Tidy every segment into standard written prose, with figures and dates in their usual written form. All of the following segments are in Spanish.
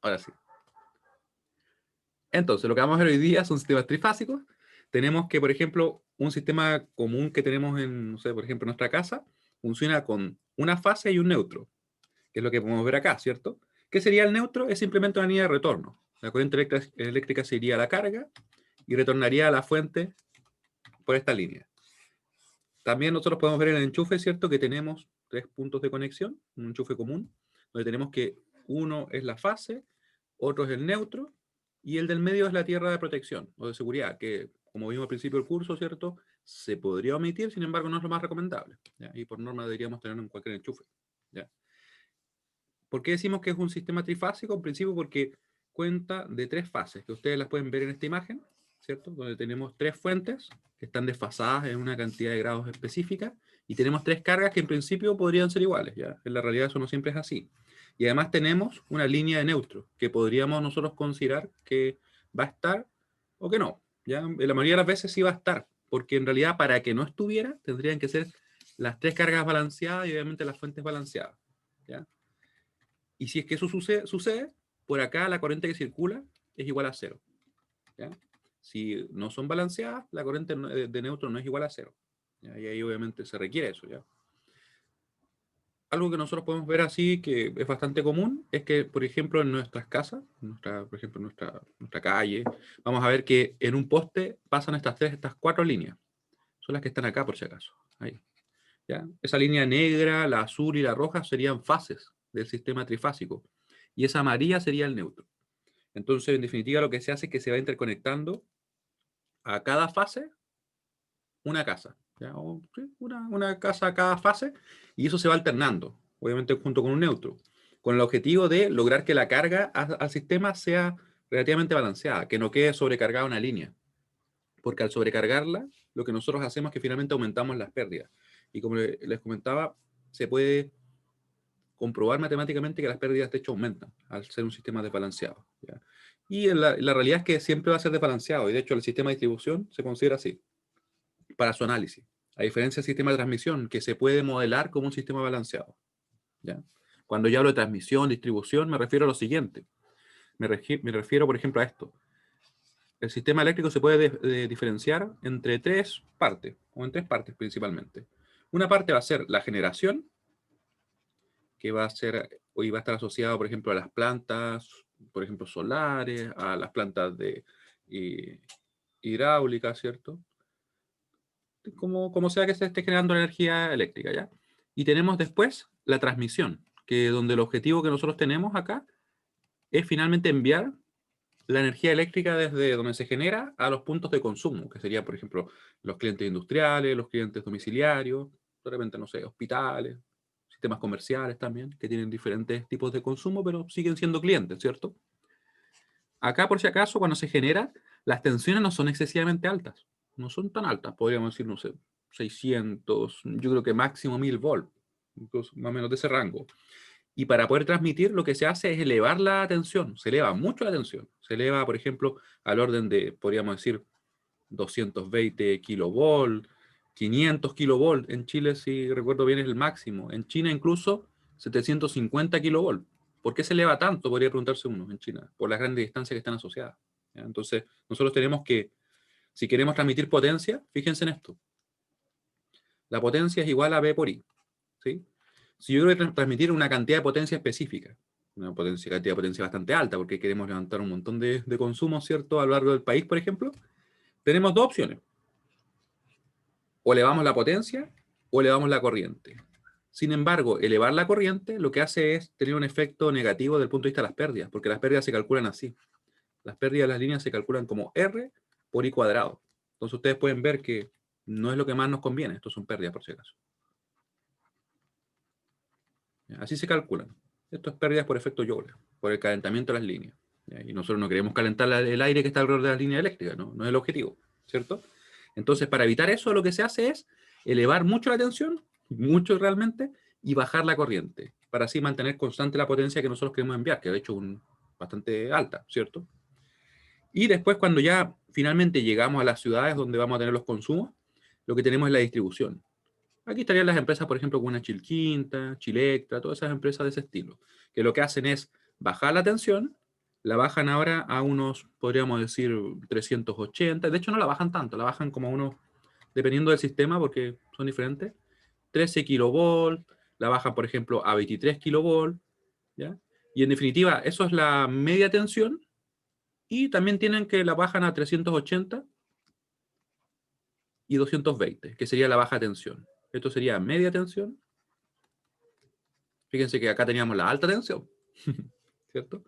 Ahora sí. Entonces, lo que vamos a ver hoy día son sistemas trifásicos. Tenemos que, por ejemplo, un sistema común que tenemos en, no sé, por ejemplo, en nuestra casa, funciona con una fase y un neutro, que es lo que podemos ver acá, ¿cierto? ¿Qué sería el neutro? Es simplemente una línea de retorno. La corriente eléctrica se iría a la carga y retornaría a la fuente por esta línea. También nosotros podemos ver en el enchufe, ¿cierto? Que tenemos 3 puntos de conexión, un enchufe común, donde tenemos que uno es la fase, otro es el neutro, y el del medio es la tierra de protección o de seguridad, que como vimos al principio del curso, ¿cierto? Se podría omitir, sin embargo no es lo más recomendable, ¿ya? Y por norma deberíamos tenerlo en cualquier enchufe, ¿ya? ¿Por qué decimos que es un sistema trifásico? En principio porque cuenta de 3 fases, que ustedes las pueden ver en esta imagen, ¿cierto? Donde tenemos 3 fuentes que están desfasadas en una cantidad de grados específica, y tenemos 3 cargas que en principio podrían ser iguales, ¿ya? En la realidad eso no siempre es así. Y además tenemos una línea de neutro, que podríamos nosotros considerar que va a estar o que no, ¿ya? En la mayoría de las veces sí va a estar, porque en realidad para que no estuviera, tendrían que ser las 3 cargas balanceadas y obviamente las fuentes balanceadas, ¿ya? Y si es que eso sucede, por acá la corriente que circula es igual a cero, ¿ya? Si no son balanceadas, la corriente de neutro no es igual a cero, ¿ya? Y ahí obviamente se requiere eso, ¿ya? Algo que nosotros podemos ver así, que es bastante común, es que, por ejemplo, en nuestras casas, por ejemplo, en nuestra calle, vamos a ver que en un poste pasan estas 4 líneas. Son las que están acá, por si acaso. Ahí, ¿ya? Esa línea negra, la azul y la roja serían fases del sistema trifásico. Y esa amarilla sería el neutro. Entonces, en definitiva, lo que se hace es que se va interconectando a cada fase una casa, ¿ya? Sí, una casa a cada fase, y eso se va alternando, obviamente junto con un neutro, con el objetivo de lograr que la carga al sistema sea relativamente balanceada, que no quede sobrecargada una línea, porque al sobrecargarla, lo que nosotros hacemos es que finalmente aumentamos las pérdidas. Y como les comentaba, se puede comprobar matemáticamente que las pérdidas de hecho aumentan al ser un sistema desbalanceado, ¿ya? Y la realidad es que siempre va a ser desbalanceado, y de hecho el sistema de distribución se considera así para su análisis, a diferencia del sistema de transmisión, que se puede modelar como un sistema balanceado, ¿ya? Cuando yo hablo de transmisión, distribución, me refiero a lo siguiente. Me refiero, por ejemplo, a esto. El sistema eléctrico se puede diferenciar entre 3 partes, o en 3 partes principalmente. Una parte va a ser la generación, que va a ser, hoy va a estar asociado, por ejemplo, a las plantas, por ejemplo, solares, a las plantas de hidráulica, ¿cierto? Como sea que se esté generando energía eléctrica, ¿ya? Y tenemos después la transmisión, que donde el objetivo que nosotros tenemos acá es finalmente enviar la energía eléctrica desde donde se genera a los puntos de consumo, que serían, por ejemplo, los clientes industriales, los clientes domiciliarios, de repente, no sé, hospitales, sistemas comerciales también, que tienen diferentes tipos de consumo, pero siguen siendo clientes, ¿cierto? Acá, por si acaso, cuando se genera, las tensiones no son excesivamente altas. No son tan altas, podríamos decir, no sé, 600, yo creo que máximo 1000 volts, incluso más o menos de ese rango. Y para poder transmitir, lo que se hace es elevar la tensión, se eleva mucho la tensión. Se eleva, por ejemplo, al orden de, podríamos decir, 220 kilovolt, 500 kilovolt. En Chile, si recuerdo bien, es el máximo. En China, incluso, 750 kilovolt. ¿Por qué se eleva tanto? Podría preguntarse uno en China, por las grandes distancias que están asociadas, ¿ya? Entonces, nosotros tenemos que, si queremos transmitir potencia, fíjense en esto. La potencia es igual a V por I, ¿sí? Si yo quiero transmitir una cantidad de potencia específica, una cantidad de potencia bastante alta, porque queremos levantar un montón de consumo, ¿cierto?, a lo largo del país, por ejemplo, tenemos 2 opciones. O elevamos la potencia o elevamos la corriente. Sin embargo, elevar la corriente lo que hace es tener un efecto negativo desde el punto de vista de las pérdidas, porque las pérdidas se calculan así. Las pérdidas de las líneas se calculan como R por I cuadrado. Entonces ustedes pueden ver que no es lo que más nos conviene. Esto son pérdidas, por si acaso. Así se calculan. Esto es pérdidas por efecto Joule, por el calentamiento de las líneas. Y nosotros no queremos calentar el aire que está alrededor de las líneas eléctricas, ¿no? No es el objetivo, ¿cierto? Entonces, para evitar eso, lo que se hace es elevar mucho la tensión, mucho realmente, y bajar la corriente, para así mantener constante la potencia que nosotros queremos enviar, que de hecho es bastante alta, ¿cierto? Y después, cuando ya finalmente llegamos a las ciudades donde vamos a tener los consumos, lo que tenemos es la distribución. Aquí estarían las empresas, por ejemplo, como una Chilquinta, Chilectra, todas esas empresas de ese estilo, que lo que hacen es bajar la tensión la bajan ahora a unos, podríamos decir, 380. De hecho, no la bajan tanto, la bajan como a unos, dependiendo del sistema, porque son diferentes, 13 kilovolts, la bajan, por ejemplo, a 23 kilovolts, ¿ya? Y en definitiva, eso es la media tensión, y también tienen que la bajan a 380 y 220, que sería la baja tensión. Esto sería media tensión. Fíjense que acá teníamos la alta tensión, ¿cierto?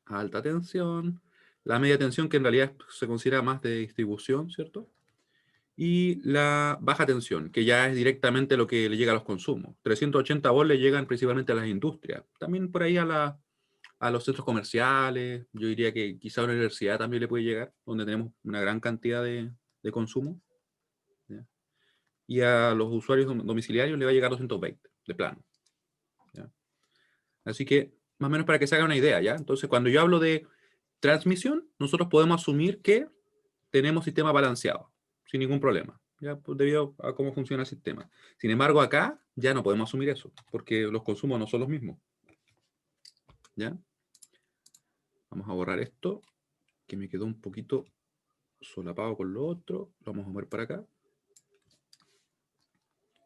Alta tensión, la media tensión, que en realidad se considera más de distribución, ¿cierto? Y la baja tensión, que ya es directamente lo que le llega a los consumos. 380 volts le llegan principalmente a las industrias, también por ahí a los centros comerciales, yo diría que quizá a una universidad también le puede llegar, donde tenemos una gran cantidad de consumo, ¿ya? Y a los usuarios domiciliarios le va a llegar 220, de plano, ¿ya? Así que, más o menos para que se haga una idea, ¿ya? Entonces, cuando yo hablo de transmisión, nosotros podemos asumir que tenemos sistema balanceado, sin ningún problema, ¿ya? Pues debido a cómo funciona el sistema. Sin embargo, acá ya no podemos asumir eso, porque los consumos no son los mismos, ¿ya? Vamos a borrar esto, que me quedó un poquito solapado con lo otro. Lo vamos a mover para acá.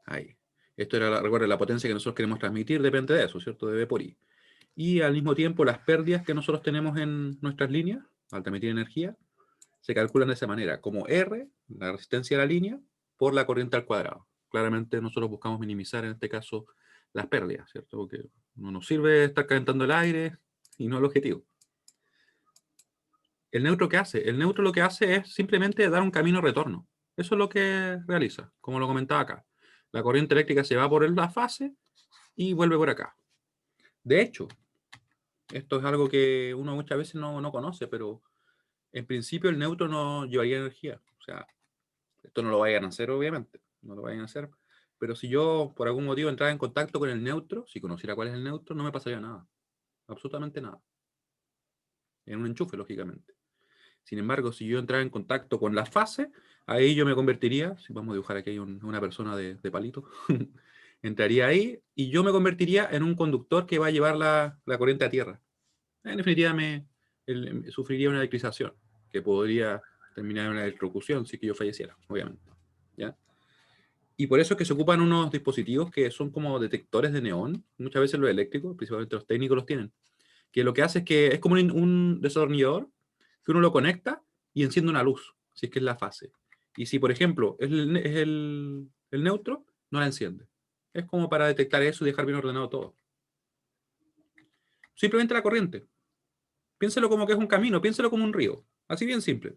Ahí. Esto era, recuerden, la potencia que nosotros queremos transmitir depende de eso, ¿cierto? De V por I. Y al mismo tiempo, las pérdidas que nosotros tenemos en nuestras líneas, al transmitir energía, se calculan de esa manera, como R, la resistencia de la línea, por la corriente al cuadrado. Claramente nosotros buscamos minimizar en este caso las pérdidas, ¿cierto? Porque no nos sirve estar calentando el aire y no el objetivo. ¿El neutro qué hace? El neutro lo que hace es simplemente dar un camino retorno. Eso es lo que realiza, como lo comentaba acá. La corriente eléctrica se va por la fase y vuelve por acá. De hecho, esto es algo que uno muchas veces no conoce, pero en principio el neutro no llevaría energía. O sea, esto no lo vayan a hacer, obviamente. No lo vayan a hacer. Pero si yo, por algún motivo, entrara en contacto con el neutro, si conociera cuál es el neutro, no me pasaría nada. Absolutamente nada. En un enchufe, lógicamente. Sin embargo, si yo entrara en contacto con la fase, ahí yo me convertiría, si vamos a dibujar aquí una persona de palito, entraría ahí y yo me convertiría en un conductor que va a llevar la corriente a tierra. En definitiva, sufriría una electrización, que podría terminar en una electrocución si que yo falleciera, obviamente, ¿ya? Y por eso es que se ocupan unos dispositivos que son como detectores de neón, muchas veces los eléctricos, principalmente los técnicos los tienen, que lo que hace es que es como un destornillador, que uno lo conecta y enciende una luz, si es que es la fase. Y si, por ejemplo, es el neutro, no la enciende. Es como para detectar eso y dejar bien ordenado todo. Simplemente la corriente. Piénselo como que es un camino, piénselo como un río. Así bien simple.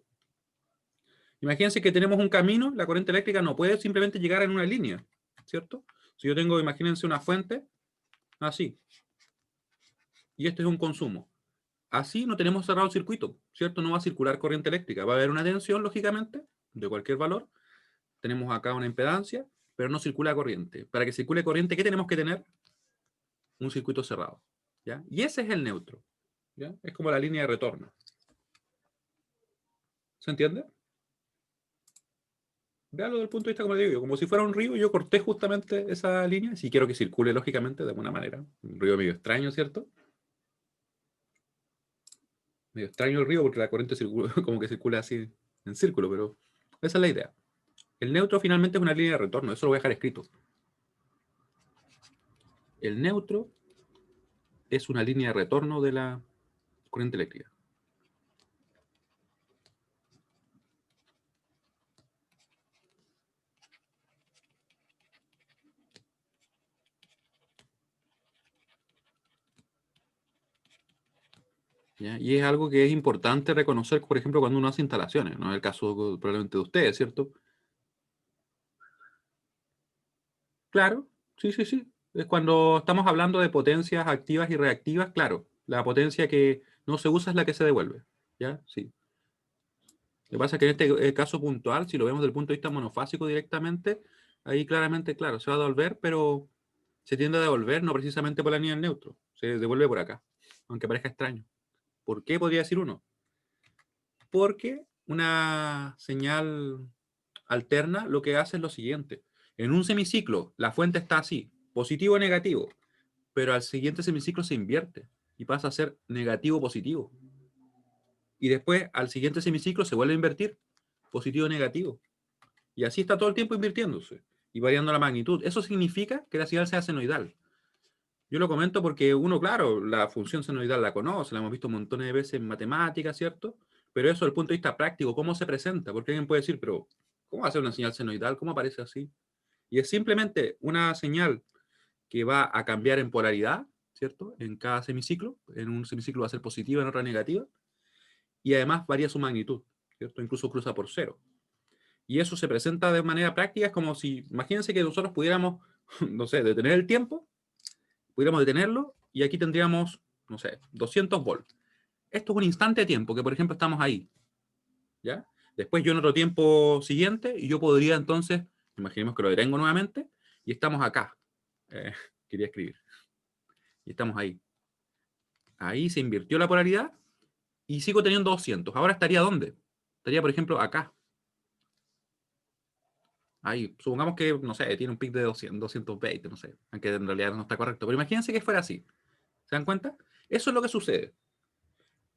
Imagínense que tenemos un camino, la corriente eléctrica no puede simplemente llegar en una línea, ¿cierto? Si yo tengo, imagínense una fuente, así, y este es un consumo. Así no tenemos cerrado el circuito, ¿cierto? No va a circular corriente eléctrica. Va a haber una tensión, lógicamente, de cualquier valor. Tenemos acá una impedancia, pero no circula corriente. Para que circule corriente, ¿qué tenemos que tener? Un circuito cerrado, ¿ya? Y ese es el neutro, ¿ya? Es como la línea de retorno. ¿Se entiende? Véalo desde el punto de vista, como le digo, como si fuera un río, yo corté justamente esa línea, si quiero que circule, lógicamente, de alguna manera. Un río medio extraño, ¿cierto? Medio extraño el río porque la corriente circula, como que circula así en círculo, pero esa es la idea. El neutro finalmente es una línea de retorno, eso lo voy a dejar escrito. El neutro es una línea de retorno de la corriente eléctrica. ¿Ya? Y es algo que es importante reconocer, por ejemplo, cuando uno hace instalaciones, no es el caso probablemente de ustedes, ¿cierto? Claro, sí, sí, sí. Es cuando estamos hablando de potencias activas y reactivas, claro. La potencia que no se usa es la que se devuelve. ¿Ya? Sí. Lo que pasa es que en este caso puntual, si lo vemos desde el punto de vista monofásico directamente, ahí claramente, claro, se va a devolver, pero se tiende a devolver no precisamente por la línea del neutro, se devuelve por acá, aunque parezca extraño. ¿Por qué podría decir uno? Porque una señal alterna lo que hace es lo siguiente. En un semiciclo, la fuente está así, positivo o negativo. pero al siguiente semiciclo se invierte y pasa a ser negativo positivo. Y después al siguiente semiciclo se vuelve a invertir, positivo negativo. Y así está todo el tiempo invirtiéndose y variando la magnitud. Eso significa que la señal sea senoidal. Yo lo comento porque uno, claro, la función senoidal la conoce, la hemos visto montones de veces en matemáticas, ¿cierto? Pero eso desde el punto de vista práctico, ¿cómo se presenta? Porque alguien puede decir, pero ¿cómo va a ser una señal senoidal? ¿Cómo aparece así? Y es simplemente una señal que va a cambiar en polaridad, ¿cierto? En cada semiciclo. En un semiciclo va a ser positiva, en otra negativa. Y además varía su magnitud, ¿cierto? Incluso cruza por cero. Y eso se presenta de manera práctica, es como si, imagínense que nosotros pudiéramos, no sé, detener el tiempo, pudiéramos detenerlo, y aquí tendríamos, no sé, 200 volts. Esto es un instante de tiempo, que por ejemplo estamos ahí, ¿ya? Después yo en otro tiempo siguiente, y yo podría entonces, imaginemos que lo detengo nuevamente, y estamos acá. Quería escribir. Y estamos ahí. Ahí se invirtió la polaridad, y sigo teniendo 200. Ahora estaría ¿dónde? Estaría, por ejemplo, acá. Ahí, supongamos que, no sé, tiene un pic de 200, 220, no sé, aunque en realidad no está correcto. Pero imagínense que fuera así. ¿Se dan cuenta? Eso es lo que sucede.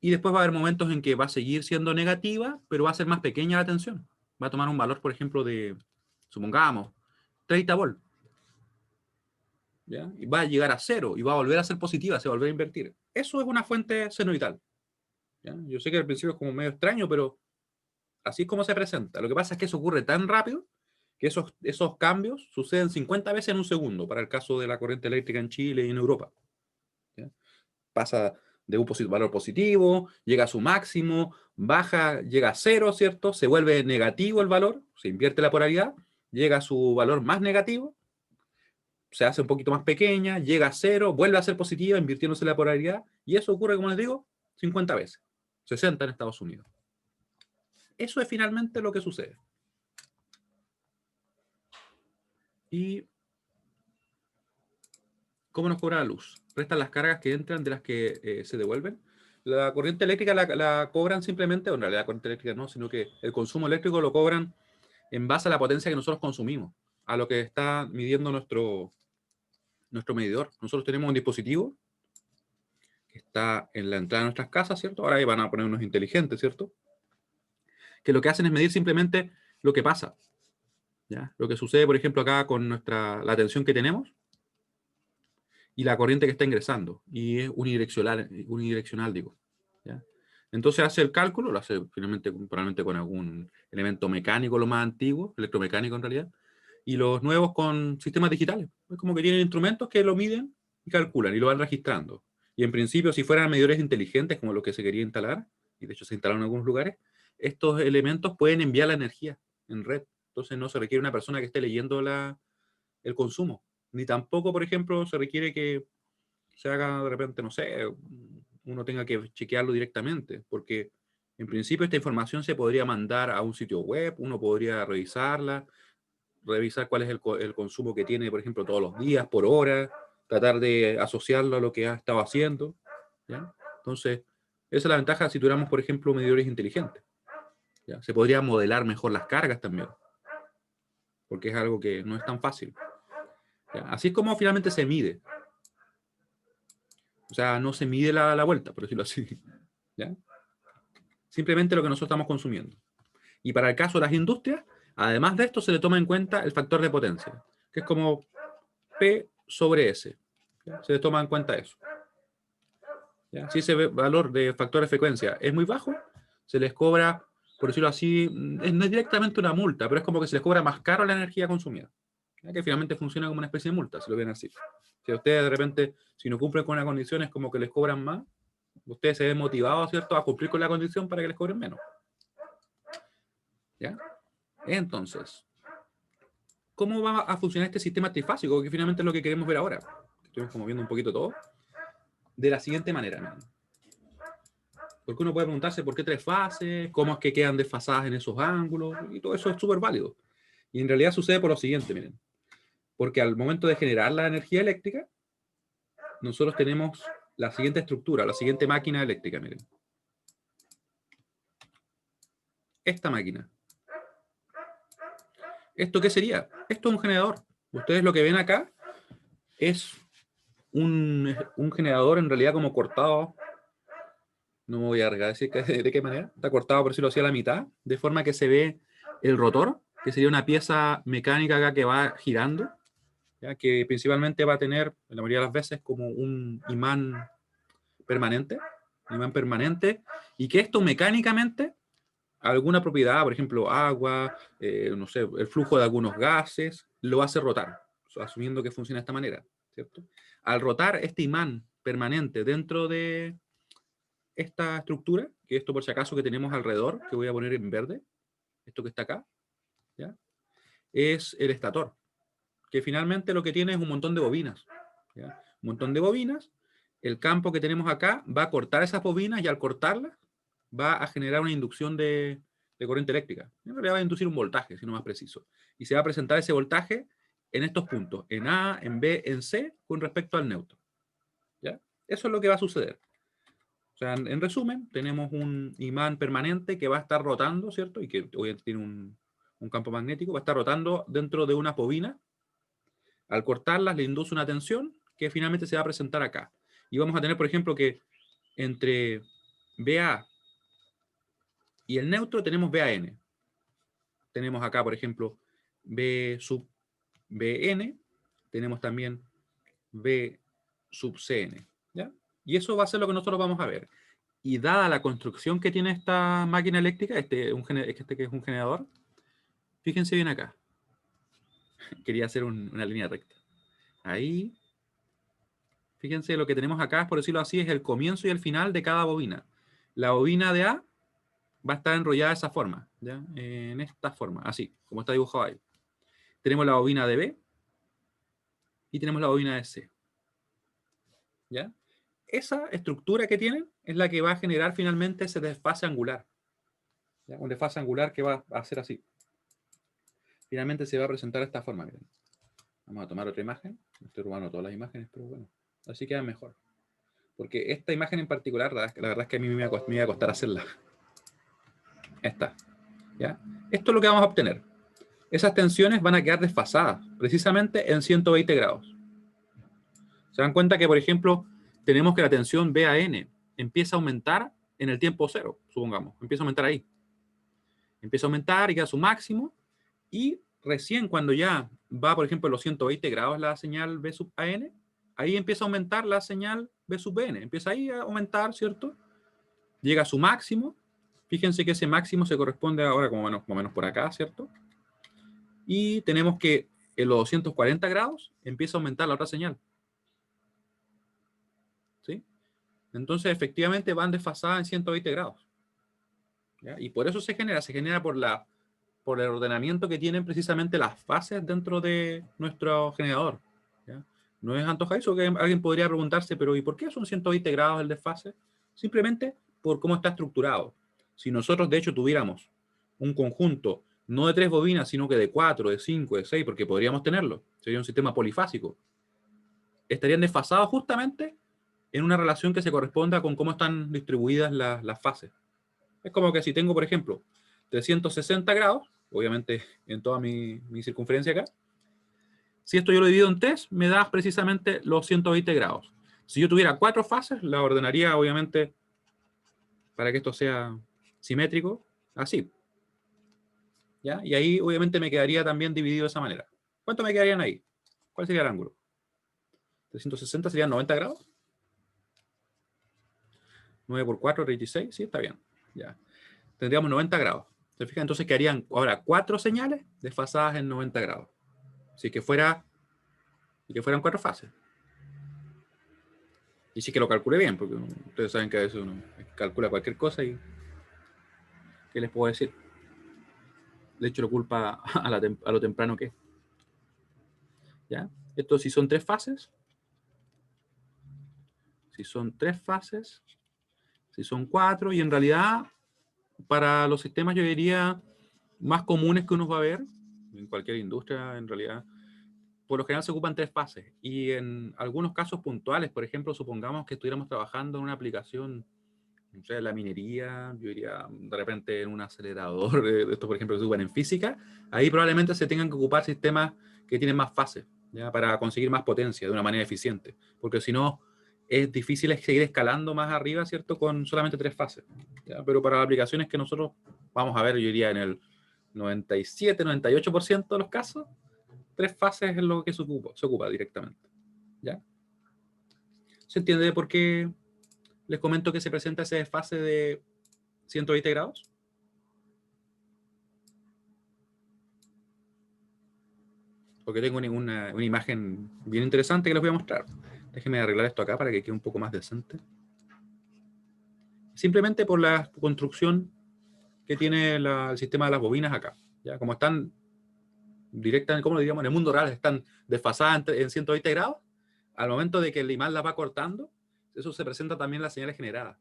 Y después va a haber momentos en que va a seguir siendo negativa, pero va a ser más pequeña la tensión. Va a tomar un valor, por ejemplo, de, supongamos, 30 volts. ¿Ya? Y va a llegar a cero y va a volver a ser positiva, se va a volver a invertir. Eso es una fuente senoidal. ¿Ya? Yo sé que al principio es como medio extraño, pero así es como se presenta. Lo que pasa es que eso ocurre tan rápido que esos cambios suceden 50 veces en un segundo, para el caso de la corriente eléctrica en Chile y en Europa. ¿Ya? Pasa de un valor positivo, llega a su máximo, baja, llega a cero, ¿cierto? Se vuelve negativo el valor, se invierte la polaridad, llega a su valor más negativo, se hace un poquito más pequeña, llega a cero, vuelve a ser positiva, invirtiéndose la polaridad, y eso ocurre, como les digo, 50 veces, 60 en Estados Unidos. Eso es finalmente lo que sucede. ¿Y cómo nos cobra la luz? Restan las cargas que entran de las que se devuelven. La corriente eléctrica la cobran simplemente, o en realidad la corriente eléctrica no, sino que el consumo eléctrico lo cobran en base a la potencia que nosotros consumimos, a lo que está midiendo nuestro medidor. Nosotros tenemos un dispositivo que está en la entrada de nuestras casas, ¿cierto? Ahora ahí van a poner unos inteligentes, ¿cierto? Que lo que hacen es medir simplemente lo que pasa, ¿ya? Lo que sucede, por ejemplo, acá con la tensión que tenemos y la corriente que está ingresando. Y es unidireccional, digo, ¿ya? Entonces hace el cálculo, lo hace finalmente probablemente con algún elemento mecánico, lo más antiguo, electromecánico en realidad, y los nuevos con sistemas digitales. Es como que tienen instrumentos que lo miden y calculan y lo van registrando. Y en principio, si fueran medidores inteligentes, como lo que se quería instalar, y de hecho se instalaron en algunos lugares, estos elementos pueden enviar la energía en red. Entonces no se requiere una persona que esté leyendo el consumo. Ni tampoco, por ejemplo, se requiere que se haga de repente, no sé, uno tenga que chequearlo directamente, porque en principio esta información se podría mandar a un sitio web, uno podría revisarla, revisar cuál es el consumo que tiene, por ejemplo, todos los días, por hora, tratar de asociarlo a lo que ha estado haciendo, ¿ya? Entonces, esa es la ventaja si tuviéramos, por ejemplo, medidores inteligentes, ¿ya? Se podría modelar mejor las cargas también, porque es algo que no es tan fácil, ¿ya? Así es como finalmente se mide. O sea, no se mide la vuelta, por decirlo así, ¿ya? Simplemente lo que nosotros estamos consumiendo. Y para el caso de las industrias, además de esto, se le toma en cuenta el factor de potencia, que es como P sobre S. ¿Ya? Se le toma en cuenta eso. ¿Ya? Si ese valor de factor de frecuencia es muy bajo, se les cobra, por decirlo así, no es directamente una multa, pero es como que se les cobra más caro la energía consumida. ¿Ya? Que finalmente funciona como una especie de multa, si lo ven así. Si a ustedes de repente, si no cumplen con la condición, es como que les cobran más, ustedes se ven motivados, ¿cierto?, a cumplir con la condición para que les cobren menos. ¿Ya? Entonces, ¿cómo va a funcionar este sistema trifásico? Que finalmente es lo que queremos ver ahora. Estuvimos como viendo un poquito todo. De la siguiente manera. Porque uno puede preguntarse por qué tres fases, cómo es que quedan desfasadas en esos ángulos, y todo eso es súper válido. Y en realidad sucede por lo siguiente, miren. Porque al momento de generar la energía eléctrica, nosotros tenemos la siguiente estructura, la siguiente máquina eléctrica, miren. Esta máquina. ¿Esto qué sería? Esto es un generador. Ustedes lo que ven acá es un generador en realidad como cortado. No me voy a arriesgar a decir de qué manera. Está cortado, por decirlo así, a la mitad, de forma que se ve el rotor, que sería una pieza mecánica acá que va girando, ¿ya? Que principalmente va a tener, en la mayoría de las veces, como un permanente, imán permanente, y que esto mecánicamente, alguna propiedad, por ejemplo, agua, no sé, el flujo de algunos gases, lo hace rotar, asumiendo que funciona de esta manera, ¿cierto? Al rotar este imán permanente dentro de esta estructura, que esto por si acaso que tenemos alrededor, que voy a poner en verde, esto que está acá, ¿ya? Es el estator, que finalmente lo que tiene es un montón de bobinas, ¿ya? Un montón de bobinas, el campo que tenemos acá va a cortar esas bobinas y al cortarlas va a generar una inducción de corriente eléctrica. En realidad va a inducir un voltaje, si no más preciso. Y se va a presentar ese voltaje en estos puntos, en A, en B, en C, con respecto al neutro, ¿ya? Eso es lo que va a suceder. O sea, en resumen, tenemos un imán permanente que va a estar rotando, ¿cierto? Y que obviamente tiene un campo magnético, va a estar rotando dentro de una bobina. Al cortarlas le induce una tensión que finalmente se va a presentar acá. Y vamos a tener, por ejemplo, que entre BA y el neutro tenemos BAN. Tenemos acá, por ejemplo, B sub BN. Tenemos también B sub CN, ¿ya? Y eso va a ser lo que nosotros vamos a ver. Y dada la construcción que tiene esta máquina eléctrica, este que es un generador, fíjense bien acá. Quería hacer una línea recta. Ahí, fíjense, lo que tenemos acá, por decirlo así, es el comienzo y el final de cada bobina. La bobina de A va a estar enrollada de esa forma, ¿ya? En esta forma, así, como está dibujado ahí. Tenemos la bobina de B y tenemos la bobina de C, ¿ya? Esa estructura que tienen es la que va a generar finalmente ese desfase angular, ¿ya? Un desfase angular que va a ser así. Finalmente se va a presentar de esta forma, miren. Vamos a tomar otra imagen. Estoy robando todas las imágenes, pero bueno, así queda mejor. Porque esta imagen en particular, la verdad es que a mí me iba a costar hacerla. Esta, ¿ya? Esto es lo que vamos a obtener. Esas tensiones van a quedar desfasadas, precisamente en 120 grados. Se dan cuenta que, por ejemplo, tenemos que la tensión BAN empieza a aumentar en el tiempo cero, supongamos. Empieza a aumentar ahí. Empieza a aumentar y queda a su máximo. Y recién cuando ya va, por ejemplo, a los 120 grados la señal B sub AN, ahí empieza a aumentar la señal B sub BN. Empieza ahí a aumentar, ¿cierto? Llega a su máximo. Fíjense que ese máximo se corresponde ahora como más o menos por acá, ¿cierto? Y tenemos que en los 240 grados empieza a aumentar la otra señal. ¿Sí? Entonces, efectivamente, van desfasadas en 120 grados. ¿Ya? Y por eso se genera por el ordenamiento que tienen precisamente las fases dentro de nuestro generador, ¿ya? No es antojadizo, que alguien podría preguntarse, pero ¿y por qué son 120 grados el desfase? Simplemente por cómo está estructurado. Si nosotros, de hecho, tuviéramos un conjunto, no de 3 bobinas, sino que de 4, de 5, de 6, porque podríamos tenerlo, sería un sistema polifásico, estarían desfasados justamente en una relación que se corresponda con cómo están distribuidas las fases. Es como que si tengo, por ejemplo, 360 grados, obviamente en toda mi circunferencia acá, si esto yo lo divido en 3, me da precisamente los 120 grados. Si yo tuviera 4 fases, la ordenaría, obviamente, para que esto sea simétrico, así. ¿Ya? Y ahí, obviamente, me quedaría también dividido de esa manera. ¿Cuánto me quedarían ahí? ¿Cuál sería el ángulo? 360 serían 90 grados. 9 por 4, 36, sí, está bien. Ya. Tendríamos 90 grados. ¿Se fijan? Entonces quedarían ahora 4 señales desfasadas en 90 grados. Si que fueran 4 fases. Y sí que lo calcule bien, porque ustedes saben que a veces uno calcula cualquier cosa y ¿qué les puedo decir? De hecho, lo culpa a lo temprano que es. ¿Ya? Esto si son 3 fases. Si son 3 fases. Si son 4. Y en realidad, para los sistemas yo diría más comunes que uno va a ver, en cualquier industria en realidad, por lo general se ocupan 3 fases. Y en algunos casos puntuales, por ejemplo, supongamos que estuviéramos trabajando en una aplicación, no sé, la minería, yo diría de repente en un acelerador, esto por ejemplo que se ocupan en física, ahí probablemente se tengan que ocupar sistemas que tienen más fases, ¿ya? Para conseguir más potencia de una manera eficiente, porque si no, es difícil seguir escalando más arriba, ¿cierto? Con solamente 3 fases, ¿ya? Pero para aplicaciones que nosotros vamos a ver, yo diría en el 97, 98% de los casos, 3 fases es lo que se ocupa directamente, ¿ya? ¿Se entiende por qué les comento que se presenta esa fase de 120 grados? Porque tengo una imagen bien interesante que les voy a mostrar. Déjenme arreglar esto acá para que quede un poco más decente. Simplemente por la construcción que tiene el sistema de las bobinas acá. ¿Ya? Como están directamente, como lo diríamos, en el mundo real, están desfasadas en 120 grados, al momento de que el imán las va cortando, eso se presenta también en las señales generadas,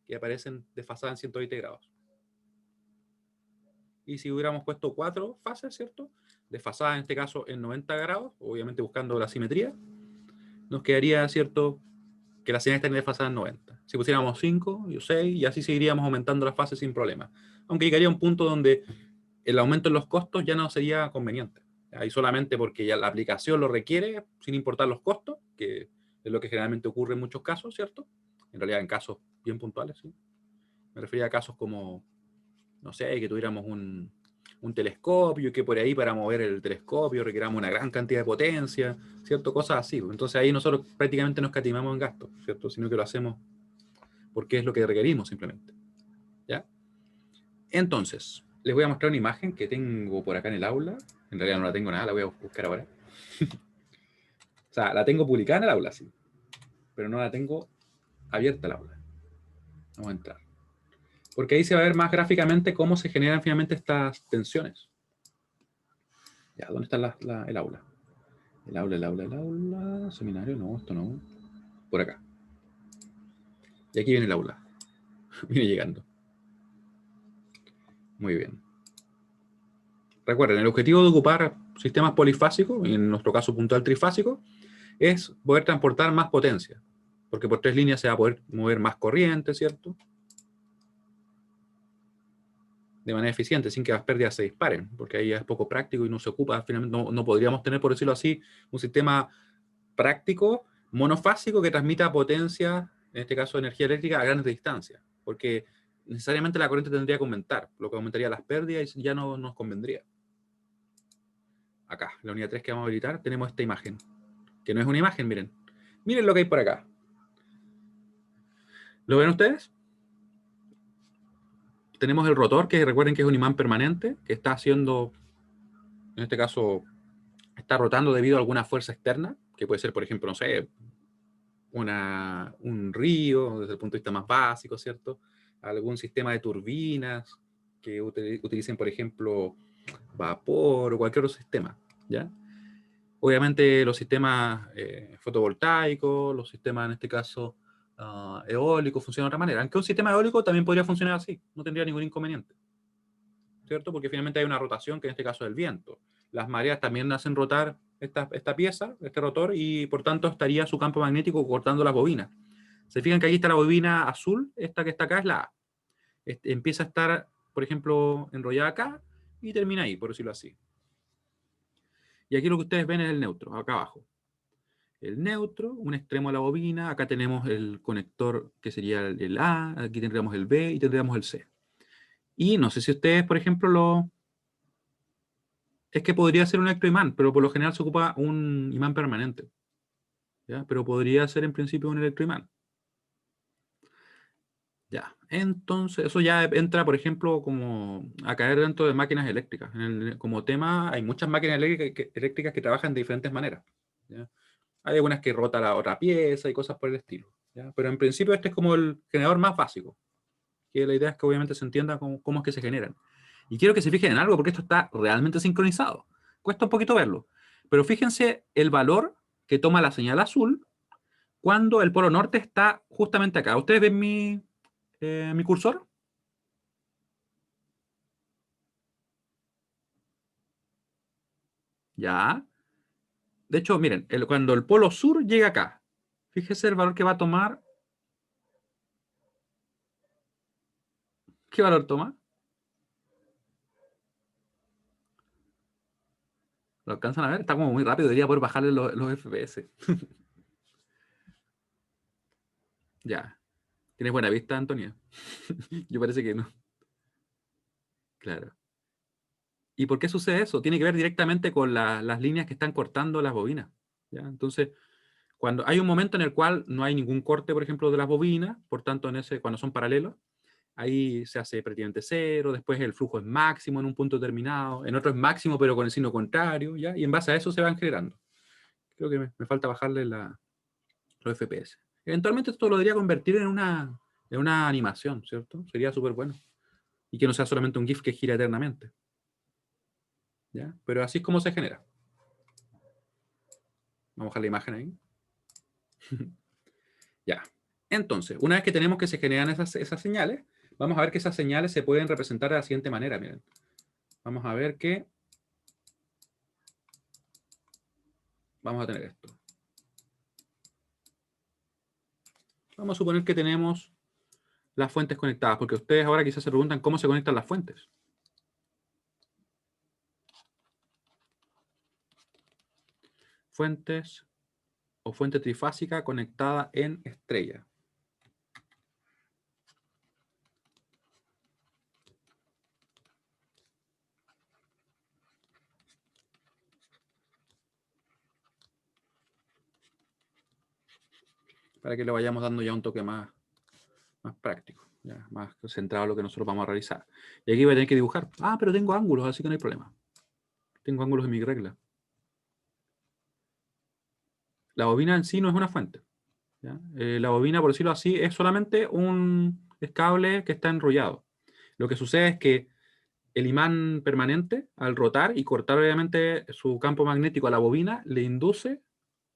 que aparecen desfasadas en 120 grados. Y si hubiéramos puesto 4 fases, ¿cierto? Desfasadas en este caso en 90 grados, obviamente buscando la simetría, nos quedaría, ¿cierto?, que las señales estarían desfasadas en 90. Si pusiéramos 5 y 6, y así seguiríamos aumentando las fases sin problema. Aunque llegaría a un punto donde el aumento en los costos ya no sería conveniente. Ahí solamente porque ya la aplicación lo requiere, sin importar los costos, que es lo que generalmente ocurre en muchos casos, ¿cierto? En realidad en casos bien puntuales, ¿sí? Me refería a casos como, no sé, que tuviéramos un telescopio y que por ahí para mover el telescopio requeramos una gran cantidad de potencia, ¿cierto? Cosas así. Entonces ahí nosotros prácticamente no escatimamos en gastos, ¿cierto? Sino que lo hacemos porque es lo que requerimos simplemente, ¿ya? Entonces, les voy a mostrar una imagen que tengo por acá en el aula. En realidad no la tengo nada, la voy a buscar ahora. O sea, la tengo publicada en el aula, sí. Pero no la tengo abierta el aula. Vamos a entrar. Porque ahí se va a ver más gráficamente cómo se generan finalmente estas tensiones. Ya, ¿dónde está el aula? El aula. Seminario, no, esto no. Por acá. Y aquí viene el aula. Viene llegando. Muy bien. Recuerden, el objetivo de ocupar sistemas polifásicos, y en nuestro caso puntual trifásico, es poder transportar más potencia. Porque por 3 líneas se va a poder mover más corriente, ¿cierto? De manera eficiente, sin que las pérdidas se disparen, porque ahí ya es poco práctico y no se ocupa, finalmente no podríamos tener, por decirlo así, un sistema práctico, monofásico, que transmita potencia, en este caso energía eléctrica, a grandes distancias, porque necesariamente la corriente tendría que aumentar, lo que aumentaría las pérdidas y ya no nos convendría. Acá, la unidad 3 que vamos a habilitar, tenemos esta imagen, que no es una imagen, miren. Miren lo que hay por acá. ¿Lo ven ustedes? Tenemos el rotor, que recuerden que es un imán permanente, que está haciendo, en este caso, está rotando debido a alguna fuerza externa, que puede ser, por ejemplo, no sé, un río, desde el punto de vista más básico, ¿cierto? Algún sistema de turbinas que utilicen, por ejemplo, vapor o cualquier otro sistema, ¿ya? Obviamente los sistemas fotovoltaicos, los sistemas, en este caso, eólicos, funcionan de otra manera. Aunque un sistema eólico también podría funcionar así, no tendría ningún inconveniente, ¿cierto? Porque finalmente hay una rotación, que en este caso es el viento. Las mareas también hacen rotar esta pieza, este rotor, y por tanto estaría su campo magnético cortando las bobinas. Se fijan que aquí está la bobina azul, esta que está acá es la A. Empieza a estar, por ejemplo, enrollada acá y termina ahí, por decirlo así. Y aquí lo que ustedes ven es el neutro, acá abajo. El neutro, un extremo de la bobina, acá tenemos el conector que sería el A, aquí tendríamos el B y tendríamos el C. Y no sé si ustedes, por ejemplo, es que podría ser un electroimán, pero por lo general se ocupa un imán permanente, ¿ya? Pero podría ser en principio un electroimán. Ya, entonces eso ya entra, por ejemplo, como a caer dentro de máquinas eléctricas. Como tema, hay muchas máquinas eléctricas que trabajan de diferentes maneras, ¿ya? Hay algunas que rota la otra pieza y cosas por el estilo, ¿ya? Pero en principio este es como el generador más básico, que la idea es que obviamente se entienda cómo es que se generan. Y quiero que se fijen en algo, porque esto está realmente sincronizado. Cuesta un poquito verlo, pero fíjense el valor que toma la señal azul cuando el polo norte está justamente acá. ¿Ustedes ven mi cursor? Ya. De hecho, miren, cuando el polo sur llega acá, fíjese el valor que va a tomar. ¿Qué valor toma? ¿Lo alcanzan a ver? Está como muy rápido, debería poder bajarle los FPS. Ya. ¿Tienes buena vista, Antonio? Yo parece que no. Claro. ¿Y por qué sucede eso? Tiene que ver directamente con las líneas que están cortando las bobinas. ¿Ya? Entonces, cuando hay un momento en el cual no hay ningún corte, por ejemplo, de las bobinas, por tanto, cuando son paralelos, ahí se hace prácticamente cero, después el flujo es máximo en un punto determinado, en otro es máximo pero con el signo contrario, ¿ya? Y en base a eso se van generando. Creo que me falta bajarle los FPS. Eventualmente esto lo debería convertir en una animación, ¿cierto? Sería súper bueno. Y que no sea solamente un GIF que gira eternamente. ¿Ya? Pero así es como se genera. Vamos a bajar la imagen ahí. Ya. Entonces, una vez que tenemos que se generan esas señales, vamos a ver que esas señales se pueden representar de la siguiente manera. Miren. Vamos a ver que vamos a tener esto. Vamos a suponer que tenemos las fuentes conectadas, porque ustedes ahora quizás se preguntan cómo se conectan las fuentes. Fuentes o fuente trifásica conectada en estrella. Para que le vayamos dando ya un toque más práctico, ya, más centrado en lo que nosotros vamos a realizar. Y aquí voy a tener que dibujar. Ah, pero tengo ángulos, así que no hay problema. Tengo ángulos en mi regla. La bobina en sí no es una fuente. ¿Ya? La bobina, por decirlo así, es solamente un cable que está enrollado. Lo que sucede es que el imán permanente, al rotar y cortar obviamente su campo magnético a la bobina, le induce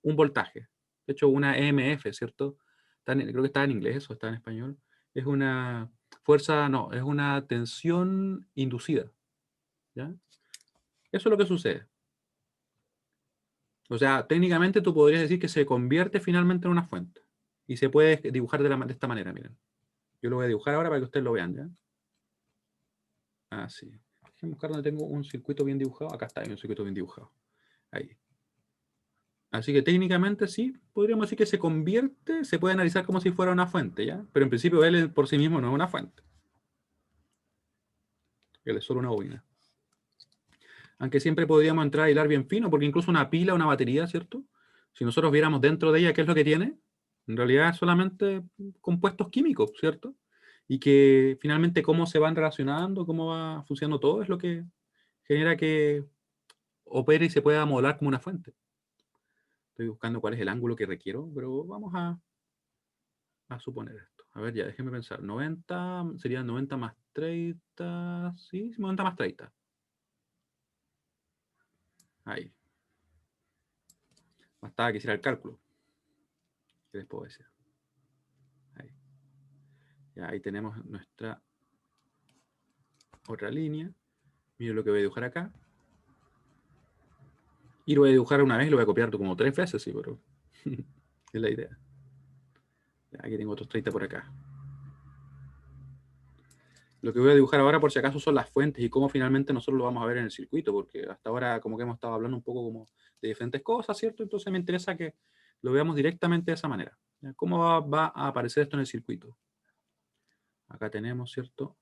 un voltaje. De hecho, una EMF, ¿cierto? Creo que está en inglés eso, está en español. Es una fuerza, no, es una tensión inducida. ¿Ya? Eso es lo que sucede. O sea, técnicamente tú podrías decir que se convierte finalmente en una fuente. Y se puede dibujar de esta manera, miren. Yo lo voy a dibujar ahora para que ustedes lo vean, ¿ya? Así. Déjenme buscar donde tengo un circuito bien dibujado. Acá está, hay un circuito bien dibujado. Ahí. Así que técnicamente sí, podríamos decir que se convierte, se puede analizar como si fuera una fuente, ¿ya? Pero en principio él por sí mismo no es una fuente. Él es solo una bobina. Aunque siempre podríamos entrar a hilar bien fino, porque incluso una pila, una batería, ¿cierto? Si nosotros viéramos dentro de ella qué es lo que tiene, en realidad es solamente compuestos químicos, ¿cierto? Y que finalmente cómo se van relacionando, cómo va funcionando todo, es lo que genera que opere y se pueda modelar como una fuente. Estoy buscando cuál es el ángulo que requiero, pero vamos a suponer esto. A ver, ya, déjenme pensar. 90, sería 90 más 30, sí, 90 más 30. Ahí. Bastaba que hiciera el cálculo. ¿Qué les puedo decir? Ahí. Ya, ahí tenemos nuestra otra línea. Miren lo que voy a dibujar acá. Y lo voy a dibujar una vez y lo voy a copiar como 3 veces, sí, pero es la idea. Ya, aquí tengo otros 30 por acá. Lo que voy a dibujar ahora, por si acaso, son las fuentes y cómo finalmente nosotros lo vamos a ver en el circuito, porque hasta ahora como que hemos estado hablando un poco como de diferentes cosas, ¿cierto? Entonces me interesa que lo veamos directamente de esa manera. ¿Ya? ¿Cómo va a aparecer esto en el circuito? Acá tenemos, ¿cierto?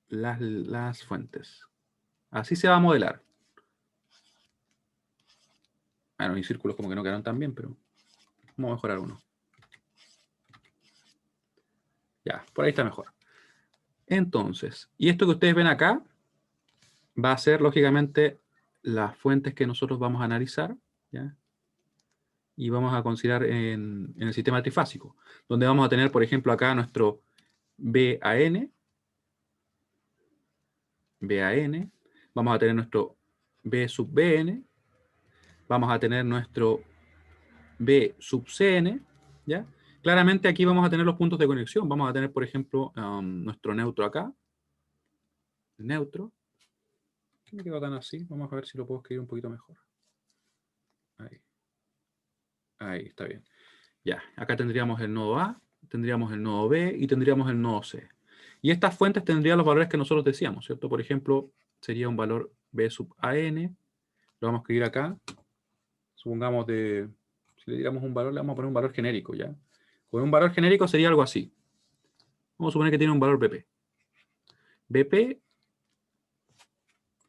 Las fuentes. Así se va a modelar. Bueno, mis círculos como que no quedaron tan bien, pero vamos a mejorar uno. Ya, por ahí está mejor. Entonces, y esto que ustedes ven acá va a ser, lógicamente, las fuentes que nosotros vamos a analizar, ¿ya? Y vamos a considerar en el sistema trifásico, donde vamos a tener, por ejemplo, acá nuestro BAN, vamos a tener nuestro B sub BN, vamos a tener nuestro B sub CN, ¿ya? Claramente aquí vamos a tener los puntos de conexión, vamos a tener, por ejemplo, nuestro neutro acá, neutro, ¿qué me quedó tan así? Vamos a ver si lo puedo escribir un poquito mejor. Ahí. Ahí, está bien. Ya, acá tendríamos el nodo A, tendríamos el nodo B y tendríamos el nodo C. Y estas fuentes tendrían los valores que nosotros decíamos, ¿cierto? Por ejemplo, sería un valor B sub AN, Lo vamos a escribir acá. Supongamos si le diéramos un valor, le vamos a poner un valor genérico, ¿ya? Con un valor genérico sería algo así. Vamos a suponer que tiene un valor BP. BP,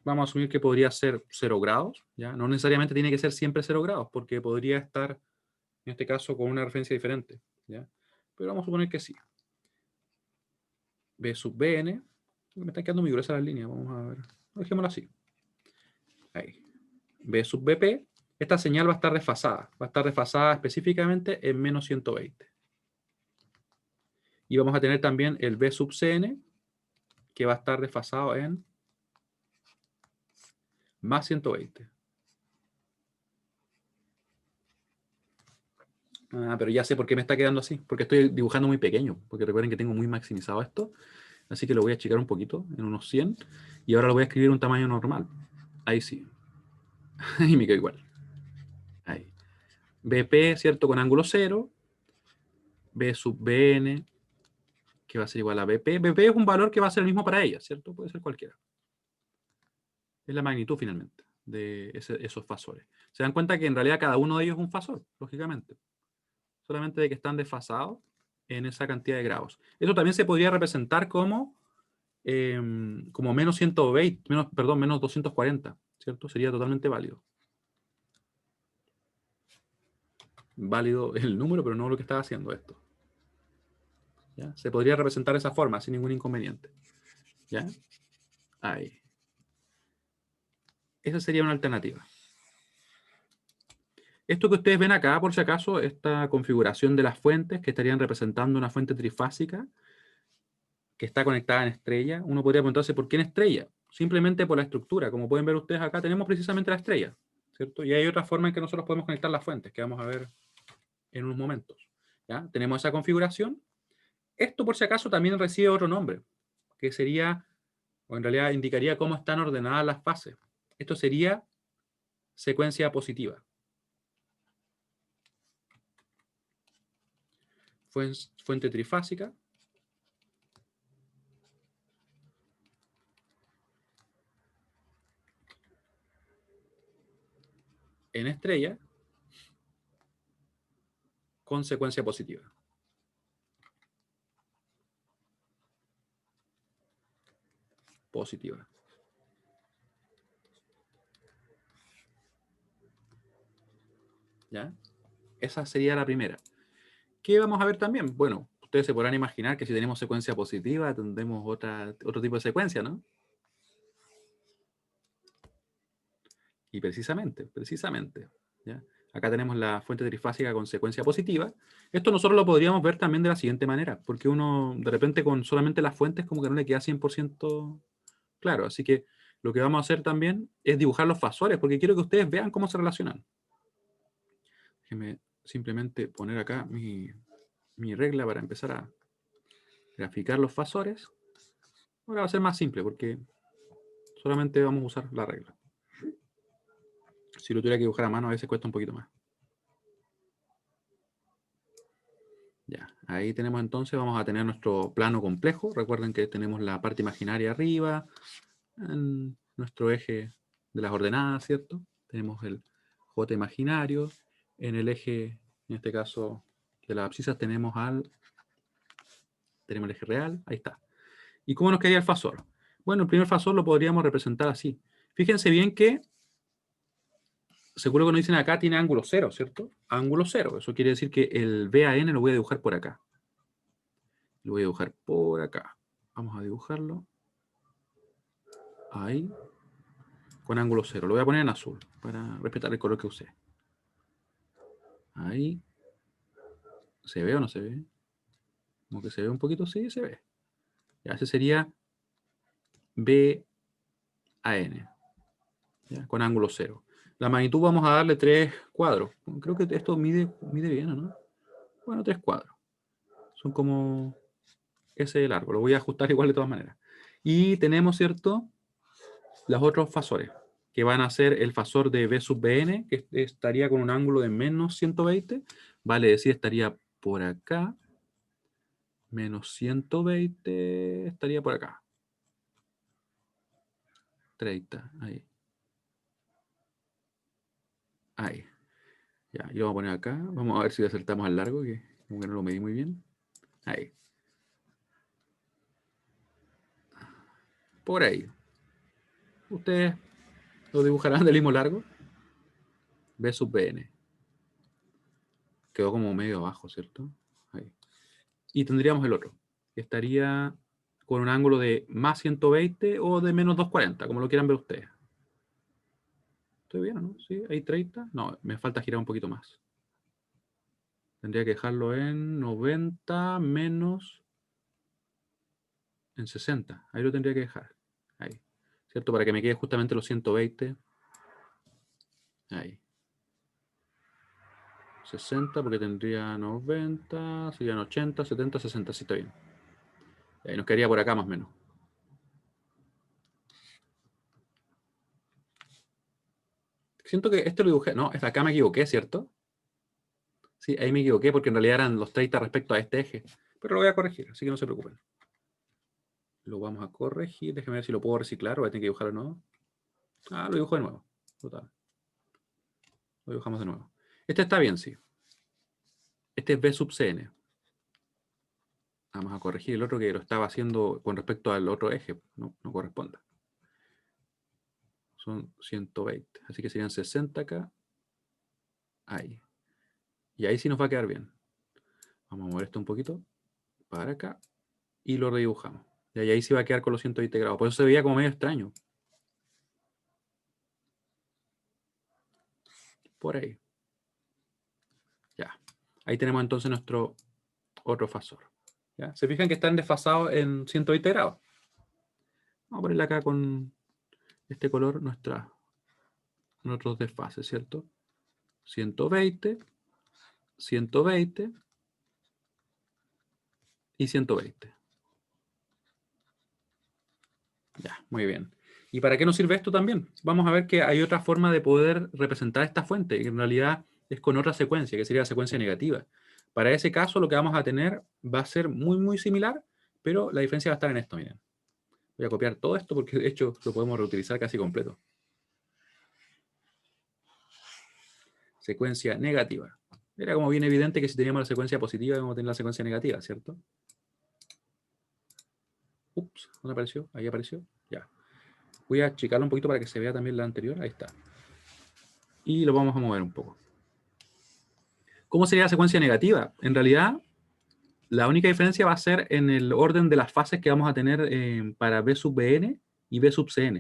vamos a asumir que podría ser 0 grados, ¿ya? No necesariamente tiene que ser siempre 0 grados, porque podría estar, en este caso, con una referencia diferente, ¿ya? Pero vamos a suponer que sí. B sub Bn, me están quedando muy gruesas las líneas, vamos a ver. Dejémoslo así. Ahí. B sub Bp, esta señal va a estar desfasada. Va a estar desfasada específicamente en menos 120. Y vamos a tener también el B sub Cn, que va a estar desfasado en más 120. Ah, pero ya sé por qué me está quedando así. Porque estoy dibujando muy pequeño. Porque recuerden que tengo muy maximizado esto. Así que lo voy a achicar un poquito, en unos 100. Y ahora lo voy a escribir en un tamaño normal. Ahí sí. Ahí me quedo igual. Ahí. BP, ¿cierto? Con ángulo 0. B sub Bn, que va a ser igual a BP. BP es un valor que va a ser el mismo para ella, ¿cierto? Puede ser cualquiera. Es la magnitud finalmente de esos fasores. Se dan cuenta que en realidad cada uno de ellos es un fasor, lógicamente. Solamente de que están desfasados en esa cantidad de grados. Eso también se podría representar como menos 120, menos 240, ¿cierto? Sería totalmente válido. Válido el número, pero no lo que está haciendo esto. ¿Ya? Se podría representar de esa forma, sin ningún inconveniente. ¿Ya? Ahí. Esa sería una alternativa. Esto que ustedes ven acá, por si acaso, esta configuración de las fuentes que estarían representando una fuente trifásica que está conectada en estrella, uno podría preguntarse por qué en estrella. Simplemente por la estructura. Como pueden ver ustedes acá, tenemos precisamente la estrella, ¿cierto? Y hay otra forma en que nosotros podemos conectar las fuentes, que vamos a ver en unos momentos. ¿Ya? Tenemos esa configuración. Esto, por si acaso, también recibe otro nombre, que sería, o en realidad indicaría cómo están ordenadas las fases. Esto sería secuencia positiva. Fuente trifásica. En estrella con secuencia positiva. Positiva. ¿Ya? Esa sería la primera. ¿Qué vamos a ver también? Bueno, ustedes se podrán imaginar que si tenemos secuencia positiva, tendremos otro tipo de secuencia, ¿no? Y precisamente, ¿ya? Acá tenemos la fuente trifásica con secuencia positiva. Esto nosotros lo podríamos ver también de la siguiente manera, porque uno de repente con solamente las fuentes como que no le queda 100% claro. Así que lo que vamos a hacer también es dibujar los fasores, porque quiero que ustedes vean cómo se relacionan. Déjenme simplemente poner acá mi regla para empezar a graficar los fasores. Ahora va a ser más simple porque solamente vamos a usar la regla. Si lo tuviera que dibujar a mano a veces cuesta un poquito más. Ya, ahí tenemos entonces, vamos a tener nuestro plano complejo. Recuerden que tenemos la parte imaginaria arriba, en nuestro eje de las ordenadas, ¿cierto? Tenemos el J imaginario. En el eje, en este caso, de las abscisas tenemos el eje real, ahí está. ¿Y cómo nos quedaría el fasor? Bueno, el primer fasor lo podríamos representar así. Fíjense bien que, seguro que nos dicen acá, tiene ángulo cero, ¿cierto? Ángulo cero. Eso quiere decir que el BAN lo voy a dibujar por acá. Lo voy a dibujar por acá. Vamos a dibujarlo. Ahí. Con ángulo cero. Lo voy a poner en azul para respetar el color que usé. Ahí. ¿Se ve o no se ve? Como que se ve un poquito, sí, se ve. Ya, ese sería BAN. ¿Ya? Con ángulo cero. La magnitud vamos a darle 3 cuadros. Creo que esto mide bien, ¿no? Bueno, 3 cuadros. Son como ese de largo. Lo voy a ajustar igual de todas maneras. Y tenemos, ¿cierto? Los otros fasores, que van a ser el fasor de B sub Bn, que estaría con un ángulo de menos 120. Vale decir, estaría por acá. Menos 120 estaría por acá. 30, ahí. Ahí. Ya, y lo vamos a poner acá. Vamos a ver si acertamos al largo, que como que no lo medí muy bien. Ahí. Por ahí. Ustedes lo dibujarán del mismo largo. B sub Bn. Quedó como medio abajo, ¿cierto? Ahí. Y tendríamos el otro, que estaría con un ángulo de más 120 o de menos 240, como lo quieran ver ustedes. ¿Estoy bien o no? ¿Sí? ¿Hay 30? No, me falta girar un poquito más. Tendría que dejarlo en 90 menos en 60. Ahí lo tendría que dejar. Ahí. ¿Cierto? Para que me quede justamente los 120. Ahí. 60 porque tendría 90, serían 80, 70, 60. Sí, está bien. Ahí nos quedaría por acá más o menos. Siento que esto lo dibujé. No, acá me equivoqué, ¿cierto? Sí, ahí me equivoqué porque en realidad eran los 30 respecto a este eje. Pero lo voy a corregir, así que no se preocupen. Lo vamos a corregir. Déjenme ver si lo puedo reciclar o voy a tener que dibujarlo de nuevo. Ah, lo dibujo de nuevo. Total. Lo dibujamos de nuevo. Este está bien, sí. Este es B sub Cn. Vamos a corregir el otro que lo estaba haciendo con respecto al otro eje. No corresponde. Son 120. Así que serían 60 acá. Ahí. Y ahí sí nos va a quedar bien. Vamos a mover esto un poquito para acá. Y lo redibujamos. Y ahí sí va a quedar con los 120 grados. Por eso se veía como medio extraño. Por ahí. Ya. Ahí tenemos entonces nuestro otro fasor. ¿Ya? ¿Se fijan que están desfasados en 120 grados? Vamos a ponerle acá con este color nuestros desfases, ¿cierto? 120, 120 y 120. Ya, muy bien. ¿Y para qué nos sirve esto también? Vamos a ver que hay otra forma de poder representar esta fuente, que en realidad es con otra secuencia, que sería la secuencia negativa. Para ese caso, lo que vamos a tener va a ser muy, muy similar, pero la diferencia va a estar en esto, miren. Voy a copiar todo esto porque de hecho lo podemos reutilizar casi completo. Secuencia negativa. Era como bien evidente que si teníamos la secuencia positiva, íbamos a tener la secuencia negativa, ¿cierto? Ups, ¿dónde apareció? Ahí apareció. Ya. Voy a achicarlo un poquito para que se vea también la anterior. Ahí está. Y lo vamos a mover un poco. ¿Cómo sería la secuencia negativa? En realidad, la única diferencia va a ser en el orden de las fases que vamos a tener para B sub Bn y B sub Cn.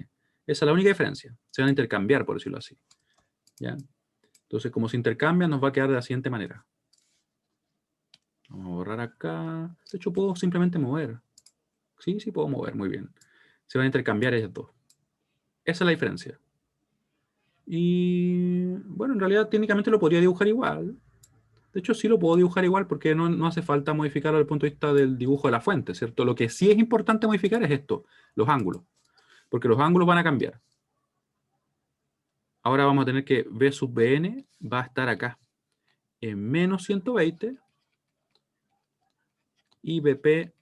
Esa es la única diferencia. Se van a intercambiar, por decirlo así. ¿Ya? Entonces, como se intercambian, nos va a quedar de la siguiente manera. Vamos a borrar acá. De hecho, puedo simplemente mover. Sí, sí puedo mover, muy bien. Se van a intercambiar estos dos. Esa es la diferencia. Y bueno, en realidad técnicamente lo podría dibujar igual. De hecho, sí lo puedo dibujar igual porque no hace falta modificarlo desde el punto de vista del dibujo de la fuente, ¿cierto? Lo que sí es importante modificar es esto, los ángulos. Porque los ángulos van a cambiar. Ahora vamos a tener que B sub Bn va a estar acá en menos 120 y Bp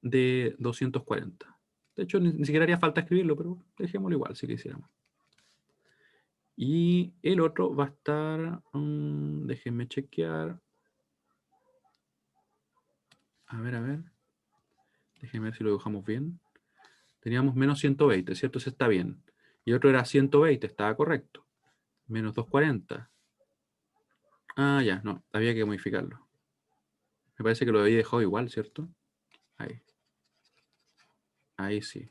de 240. De hecho, ni siquiera haría falta escribirlo, pero dejémoslo igual si quisiéramos. Y el otro va a estar, déjenme chequear. A ver. Déjenme ver si lo dibujamos bien. Teníamos menos 120, ¿cierto? Ese está bien. Y otro era 120, estaba correcto. Menos 240. Ah, ya, no, había que modificarlo. Me parece que lo había dejado igual, ¿cierto? Ahí. Ahí sí.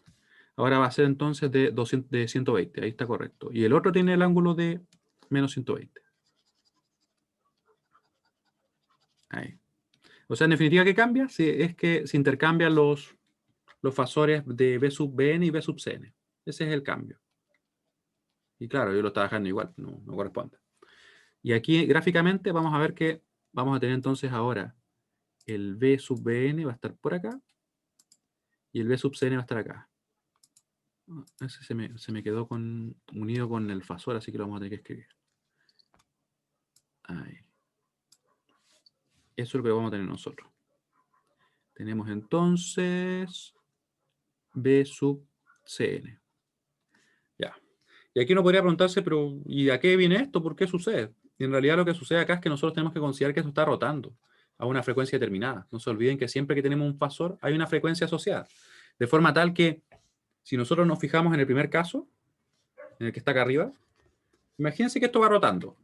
Ahora va a ser entonces de 120, ahí está correcto. Y el otro tiene el ángulo de menos 120. Ahí. O sea, en definitiva, ¿qué cambia? Sí, es que se intercambian los fasores de B sub Bn y B sub Cn. Ese es el cambio. Y claro, yo lo estaba dejando igual, no corresponde. Y aquí gráficamente vamos a ver que vamos a tener entonces ahora el B sub Bn va a estar por acá y el B sub Cn va a estar acá. Ese se me quedó unido con el fasor, así que lo vamos a tener que escribir. Ahí. Eso es lo que vamos a tener nosotros. Tenemos entonces B sub Cn. Ya. Y aquí uno podría preguntarse, pero ¿y a qué viene esto? ¿Por qué sucede? Y en realidad lo que sucede acá es que nosotros tenemos que considerar que eso está rotando a una frecuencia determinada. No se olviden que siempre que tenemos un fasor hay una frecuencia asociada. De forma tal que si nosotros nos fijamos en el primer caso, en el que está acá arriba, imagínense que esto va rotando.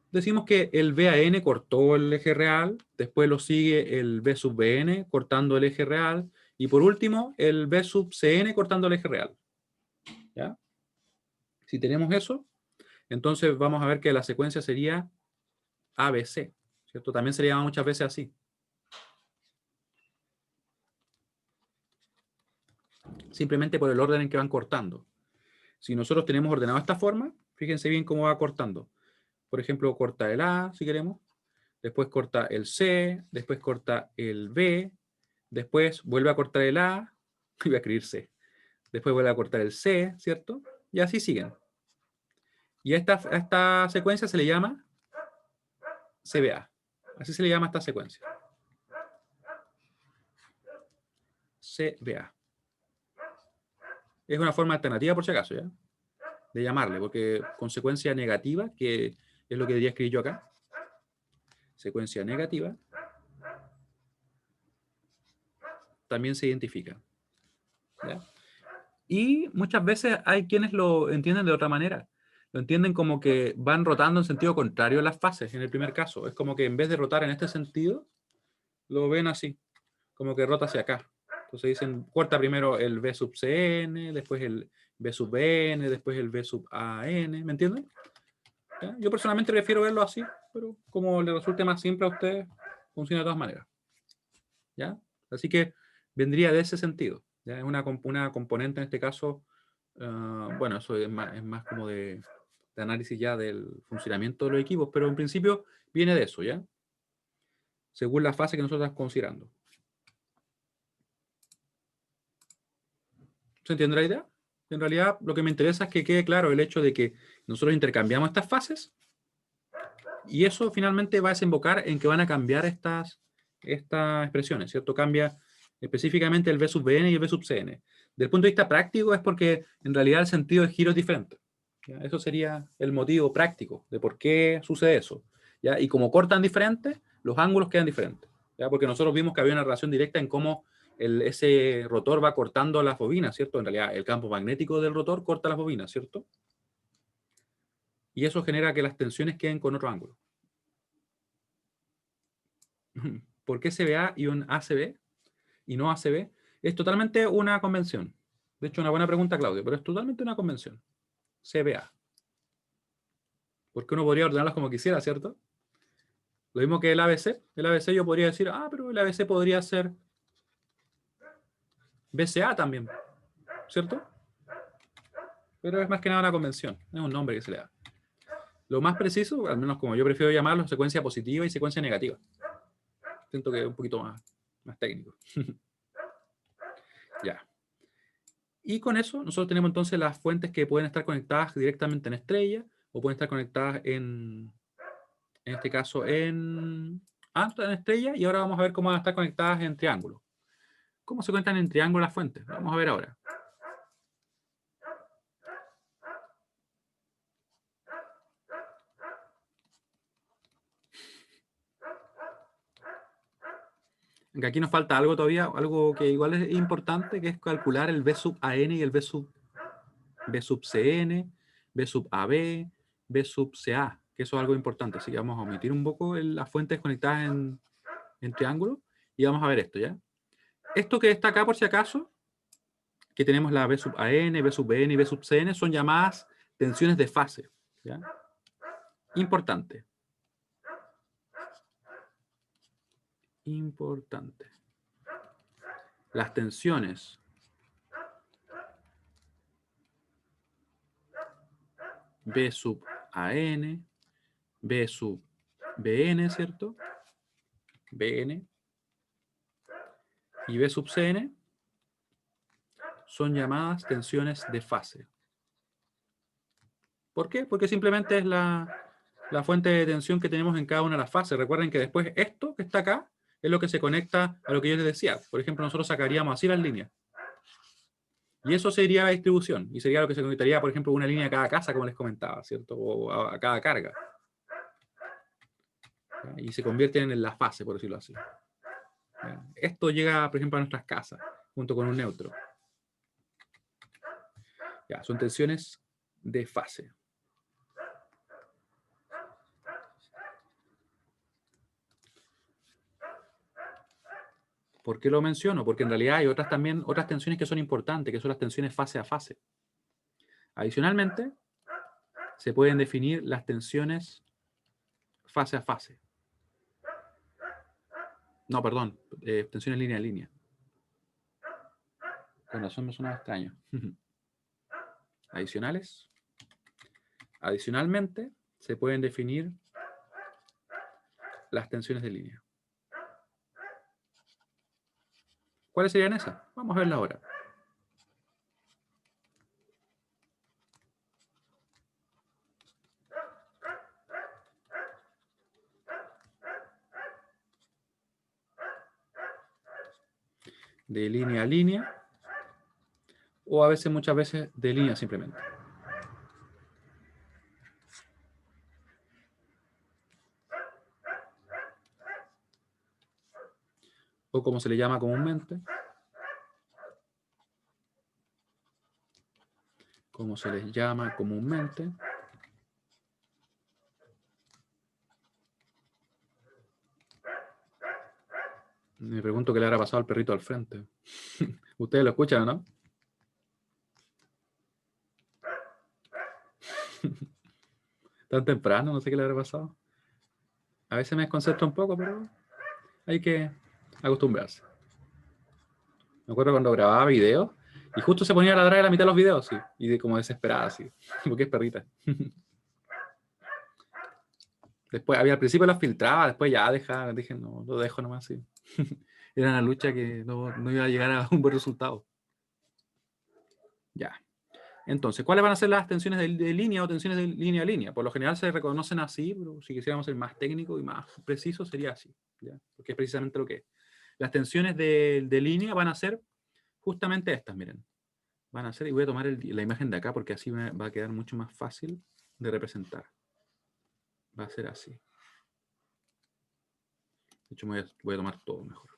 Decimos que el BAN cortó el eje real, después lo sigue el B sub BN cortando el eje real, y por último el B sub CN cortando el eje real. ¿Ya? Si tenemos eso, entonces vamos a ver que la secuencia sería ABC, ¿cierto? También se le llama muchas veces así. Simplemente por el orden en que van cortando. Si nosotros tenemos ordenado esta forma, fíjense bien cómo va cortando. Por ejemplo, corta el A, si queremos, después corta el C, después corta el B, después vuelve a cortar el A, y voy a escribir C, después vuelve a cortar el C, ¿cierto? Y así siguen. Y a esta secuencia se le llama CBA. Así se le llama a esta secuencia. CBA. Es una forma alternativa, por si acaso, ¿ya? De llamarle, porque consecuencia negativa, que es lo que debería escribir yo acá, secuencia negativa, también se identifica. ¿Ya? Y muchas veces hay quienes lo entienden de otra manera. Lo entienden como que van rotando en sentido contrario a las fases, en el primer caso. Es como que en vez de rotar en este sentido, lo ven así, como que rota hacia acá. Entonces dicen, corta primero el B sub CN, después el B sub BN, después el B sub AN, ¿me entienden? ¿Ya? Yo personalmente prefiero verlo así, pero como le resulte más simple a ustedes, funciona de todas maneras. ¿Ya? Así que vendría de ese sentido. ¿Ya? Es una componente en este caso, bueno, eso es más como de análisis ya del funcionamiento de los equipos, pero en principio viene de eso, ¿ya? Según la fase que nosotros estamos considerando. ¿Se entiende la idea? En realidad, lo que me interesa es que quede claro el hecho de que nosotros intercambiamos estas fases y eso finalmente va a desembocar en que van a cambiar estas expresiones, ¿cierto? Cambia específicamente el B sub BN y el B sub CN. Del punto de vista práctico es porque en realidad el sentido de giro es diferente. ¿Ya? Eso sería el motivo práctico de por qué sucede eso. ¿Ya? Y como cortan diferentes, los ángulos quedan diferentes. ¿Ya? Porque nosotros vimos que había una relación directa en cómo ese rotor va cortando las bobinas, ¿cierto? En realidad el campo magnético del rotor corta las bobinas, ¿cierto? Y eso genera que las tensiones queden con otro ángulo. ¿Por qué CBA y un ACB y no ACB? Es totalmente una convención. De hecho, una buena pregunta, Claudio, pero es totalmente una convención. CBA. Porque uno podría ordenarlas como quisiera, ¿cierto? Lo mismo que el ABC. El ABC yo podría decir, pero el ABC podría ser BCA también, ¿cierto? Pero es más que nada una convención. Es un nombre que se le da. Lo más preciso, al menos como yo prefiero llamarlo, secuencia positiva y secuencia negativa. Siento que es un poquito más técnico. Ya. Y con eso nosotros tenemos entonces las fuentes que pueden estar conectadas directamente en estrella o pueden estar conectadas en este caso en estrella, y ahora vamos a ver cómo van a estar conectadas en triángulo. ¿Cómo se conectan en triángulo las fuentes? Vamos a ver ahora. Aquí nos falta algo todavía, algo que igual es importante, que es calcular el B sub AN y el B sub CN, B sub AB, B sub CA, que eso es algo importante. Así que vamos a omitir un poco las fuentes conectadas en triángulo y vamos a ver esto, ¿ya? Esto que está acá, por si acaso, que tenemos la B sub AN, B sub BN y B sub CN, son llamadas tensiones de fase, ¿ya? Importante. Importante. Las tensiones B sub AN, B sub BN, ¿cierto? BN y B sub CN son llamadas tensiones de fase. ¿Por qué? Porque simplemente es la fuente de tensión que tenemos en cada una de las fases. Recuerden que después esto que está acá es lo que se conecta a lo que yo les decía. Por ejemplo, nosotros sacaríamos así las líneas. Y eso sería la distribución. Y sería lo que se conectaría, por ejemplo, una línea a cada casa, como les comentaba, ¿cierto? O a cada carga. ¿Ya? Y se convierten en la fase, por decirlo así. ¿Ya? Esto llega, por ejemplo, a nuestras casas, junto con un neutro. Ya, son tensiones de fase. ¿Por qué lo menciono? Porque en realidad hay otras tensiones que son importantes, que son las tensiones fase a fase. Adicionalmente, se pueden definir las tensiones fase a fase. No, perdón, tensiones línea a línea. Con razón me suena extraño. Adicionales. Adicionalmente, se pueden definir las tensiones de línea. ¿Cuáles serían esas? Vamos a verlas ahora. De línea a línea, o a veces, muchas veces, de línea simplemente. O como se le llama comúnmente, me pregunto qué le habrá pasado al perrito al frente. ¿Ustedes lo escuchan o no? Tan temprano, no sé qué le habrá pasado. A veces me desconcentra un poco, pero hay que acostumbrarse. Me acuerdo cuando grababa videos y justo se ponía a ladrar a la mitad de los videos, sí, y como desesperada, así, porque es perrita. Después, al principio las filtraba, después ya dije, no, lo dejo nomás, sí. Era una lucha que no iba a llegar a un buen resultado. Ya. Entonces, ¿cuáles van a ser las tensiones de línea o tensiones de línea a línea? Por lo general se reconocen así, pero si quisiéramos ser más técnico y más preciso, sería así, ¿ya? Porque es precisamente lo que es. Las tensiones de línea van a ser justamente estas, miren. Van a ser, y voy a tomar la imagen de acá porque así me va a quedar mucho más fácil de representar. Va a ser así. De hecho, voy a tomar todo mejor.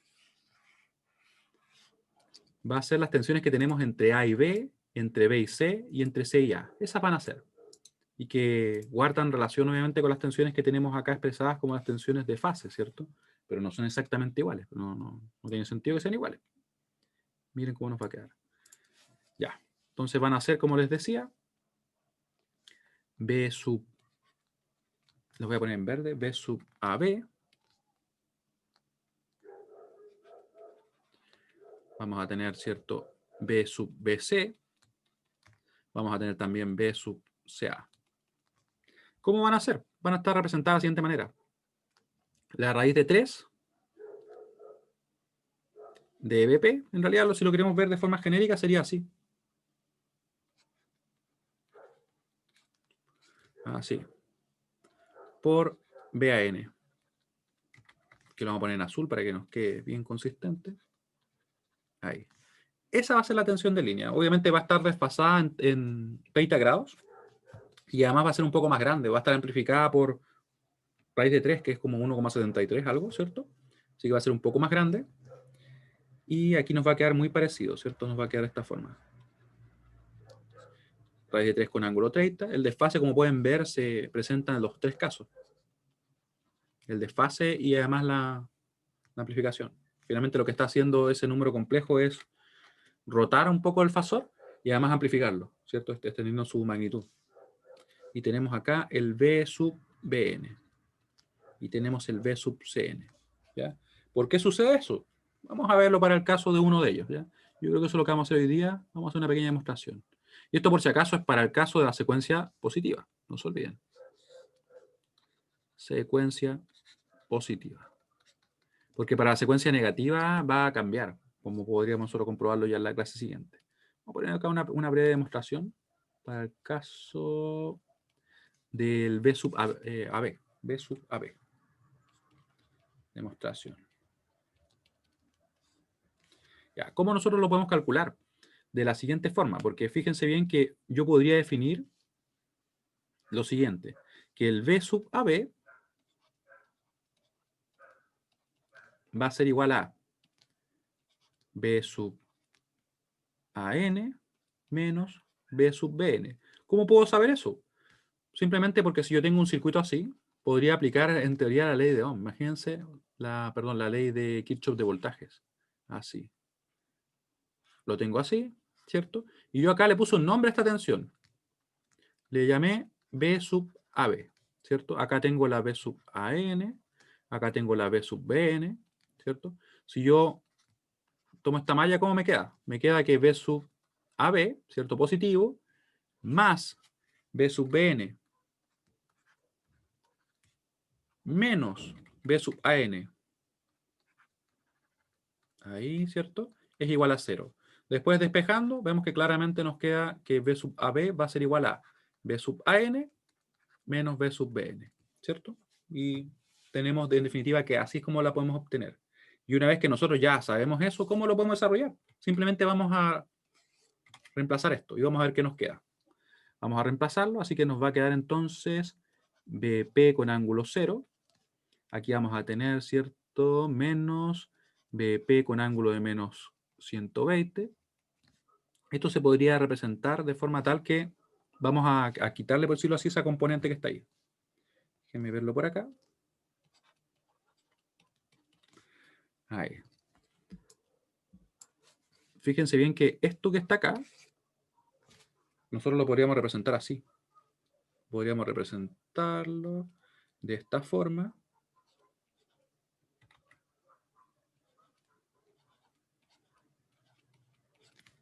Va a ser las tensiones que tenemos entre A y B, entre B y C y entre C y A. Esas van a ser. Y que guardan relación obviamente con las tensiones que tenemos acá expresadas como las tensiones de fase, ¿cierto? Pero no son exactamente iguales. No tiene sentido que sean iguales. Miren cómo nos va a quedar. Ya. Entonces van a ser, como les decía, B sub, los voy a poner en verde, B sub AB. Vamos a tener, ¿cierto? B sub BC. Vamos a tener también B sub CA. ¿Cómo van a ser? Van a estar representadas de la siguiente manera. La raíz de 3 de BP, en realidad, si lo queremos ver de forma genérica, sería así. Así. Por BAN. Que lo vamos a poner en azul para que nos quede bien consistente. Ahí. Esa va a ser la tensión de línea. Obviamente va a estar desfasada en 30 grados. Y además va a ser un poco más grande. Va a estar amplificada por raíz de 3, que es como 1,73 algo, ¿cierto? Así que va a ser un poco más grande. Y aquí nos va a quedar muy parecido, ¿cierto? Nos va a quedar de esta forma. Raíz de 3 con ángulo 30. El desfase, como pueden ver, se presenta en los tres casos. El desfase y además la amplificación. Finalmente lo que está haciendo ese número complejo es rotar un poco el fasor y además amplificarlo, ¿cierto? Extendiendo su magnitud. Y tenemos acá el B sub Bn. Y tenemos el B sub Cn. ¿Ya? ¿Por qué sucede eso? Vamos a verlo para el caso de uno de ellos. ¿Ya? Yo creo que eso es lo que vamos a hacer hoy día. Vamos a hacer una pequeña demostración. Y esto, por si acaso, es para el caso de la secuencia positiva. No se olviden. Secuencia positiva. Porque para la secuencia negativa va a cambiar, como podríamos nosotros comprobarlo ya en la clase siguiente. Vamos a poner acá una breve demostración para el caso del B sub AB. B sub AB. Demostración. Ya, ¿cómo nosotros lo podemos calcular? de la siguiente forma, porque fíjense bien que yo podría definir lo siguiente, que el B sub AB va a ser igual a B sub AN menos B sub BN. ¿Cómo puedo saber eso? Simplemente porque si yo tengo un circuito así, podría aplicar en teoría la ley de Ohm. Imagínense la ley de Kirchhoff de voltajes. Así. Lo tengo así, ¿cierto? Y yo acá le puse un nombre a esta tensión. Le llamé B sub AB, ¿cierto? Acá tengo la B sub AN, acá tengo la B sub BN, ¿cierto? Si yo tomo esta malla, ¿cómo me queda? Me queda que B sub AB, ¿cierto? Positivo, más B sub BN menos B sub AN, ahí, ¿cierto? Es igual a 0. Después despejando, vemos que claramente nos queda que B sub AB va a ser igual a B sub AN menos B sub BN, ¿cierto? Y tenemos en definitiva que así es como la podemos obtener. Y una vez que nosotros ya sabemos eso, ¿cómo lo podemos desarrollar? Simplemente vamos a reemplazar esto y vamos a ver qué nos queda. Vamos a reemplazarlo, así que nos va a quedar entonces BP con ángulo 0. Aquí vamos a tener, ¿cierto? Menos BP con ángulo de menos 120. Esto se podría representar de forma tal que vamos a quitarle, por decirlo así, esa componente que está ahí. Déjenme verlo por acá. Ahí. Fíjense bien que esto que está acá, nosotros lo podríamos representar así. Podríamos representarlo de esta forma.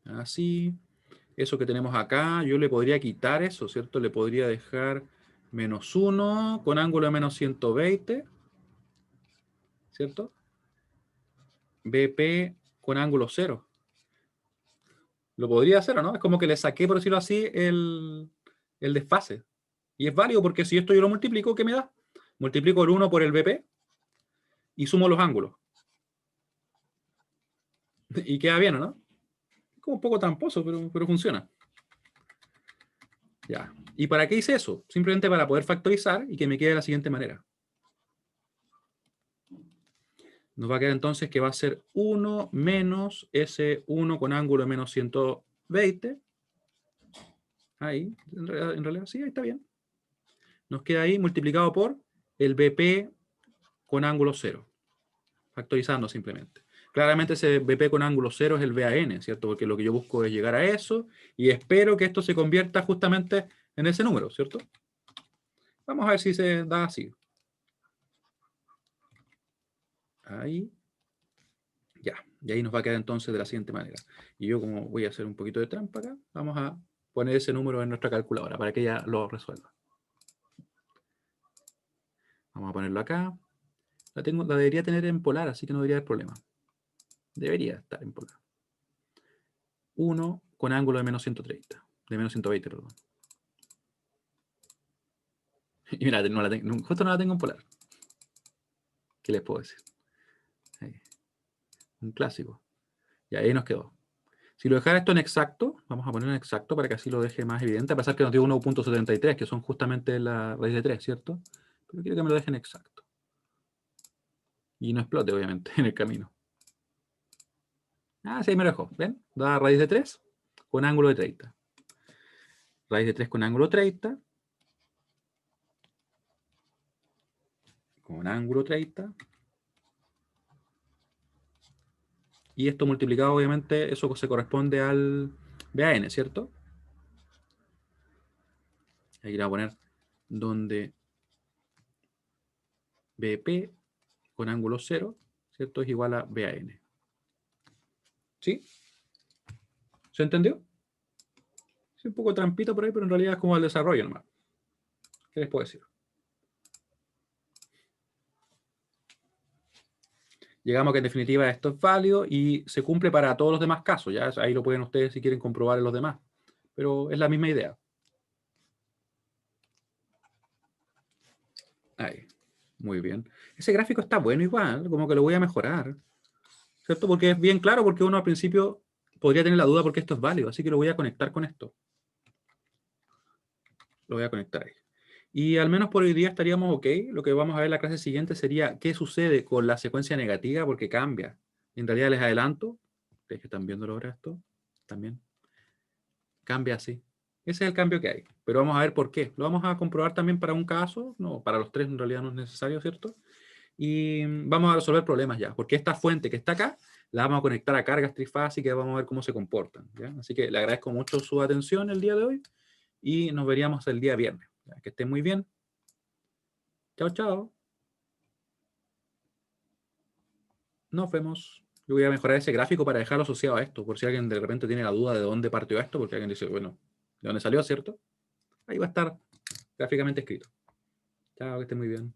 Así. Eso que tenemos acá, yo le podría quitar eso, ¿cierto? Le podría dejar menos 1 con ángulo de menos 120, ¿cierto? BP con ángulo 0. Lo podría hacer, ¿o no? Es como que le saqué, por decirlo así, el desfase. Y es válido porque si esto yo lo multiplico, ¿qué me da? Multiplico el 1 por el BP y sumo los ángulos. Y queda bien, ¿o no? Es como un poco tramposo, pero funciona. Ya. ¿Y para qué hice eso? Simplemente para poder factorizar y que me quede de la siguiente manera. Nos va a quedar entonces que va a ser 1 menos ese 1 con ángulo de menos 120. Ahí, en realidad sí, ahí está bien. Nos queda ahí multiplicado por el BP con ángulo 0. Factorizando simplemente. Claramente ese BP con ángulo 0 es el BAN, ¿cierto? Porque lo que yo busco es llegar a eso y espero que esto se convierta justamente en ese número, ¿cierto? Vamos a ver si se da así. Ahí. Ya. Y ahí nos va a quedar entonces de la siguiente manera. Y yo, como voy a hacer un poquito de trampa acá, vamos a poner ese número en nuestra calculadora para que ella lo resuelva. Vamos a ponerlo acá. La debería tener en polar, así que no debería haber problema. Debería estar en polar. 1 con ángulo de menos 130. De menos 120, perdón. Y mira, justo no la tengo en polar. ¿Qué les puedo decir? Ahí. Un clásico. Y ahí nos quedó. Si lo dejara esto en exacto, vamos a ponerlo en exacto para que así lo deje más evidente, a pesar que nos dio 1.73, que son justamente la raíz de 3, ¿cierto? Pero quiero que me lo dejen exacto. Y no explote, obviamente, en el camino. Ah, sí, ahí me lo dejó. ¿Ven? Da raíz de 3 con ángulo de 30. Raíz de 3 con ángulo 30. Con ángulo 30. Y esto multiplicado, obviamente, eso se corresponde al BAN, ¿cierto? Aquí le voy a poner donde BP con ángulo 0, ¿cierto? Es igual a BAN. ¿Sí? ¿Se entendió? Es un poco trampito por ahí, pero en realidad es como el desarrollo nomás. ¿Qué les puedo decir? Llegamos a que en definitiva esto es válido y se cumple para todos los demás casos. ¿Ya? Ahí lo pueden ustedes si quieren comprobar en los demás. Pero es la misma idea. Ahí. Muy bien. Ese gráfico está bueno igual, como que lo voy a mejorar. ¿Cierto? Porque es bien claro, porque uno al principio podría tener la duda porque esto es válido, así que lo voy a conectar con esto. Lo voy a conectar ahí. Y al menos por hoy día estaríamos ok. Lo que vamos a ver en la clase siguiente sería qué sucede con la secuencia negativa porque cambia. En realidad les adelanto, ustedes que están viendo ahora esto, también cambia así. Ese es el cambio que hay. Pero vamos a ver por qué. Lo vamos a comprobar también para un caso. No, para los tres en realidad no es necesario, ¿cierto? Y vamos a resolver problemas ya. Porque esta fuente que está acá, la vamos a conectar a cargas trifásicas y vamos a ver cómo se comportan. ¿ya? Así que le agradezco mucho su atención el día de hoy y nos veríamos el día viernes. ¿ya? Que estén muy bien. Chao, chao. Nos vemos. Yo voy a mejorar ese gráfico para dejarlo asociado a esto, por si alguien de repente tiene la duda de dónde partió esto, porque alguien dice, bueno, ¿de dónde salió, cierto? Ahí va a estar gráficamente escrito. Chao, que esté muy bien.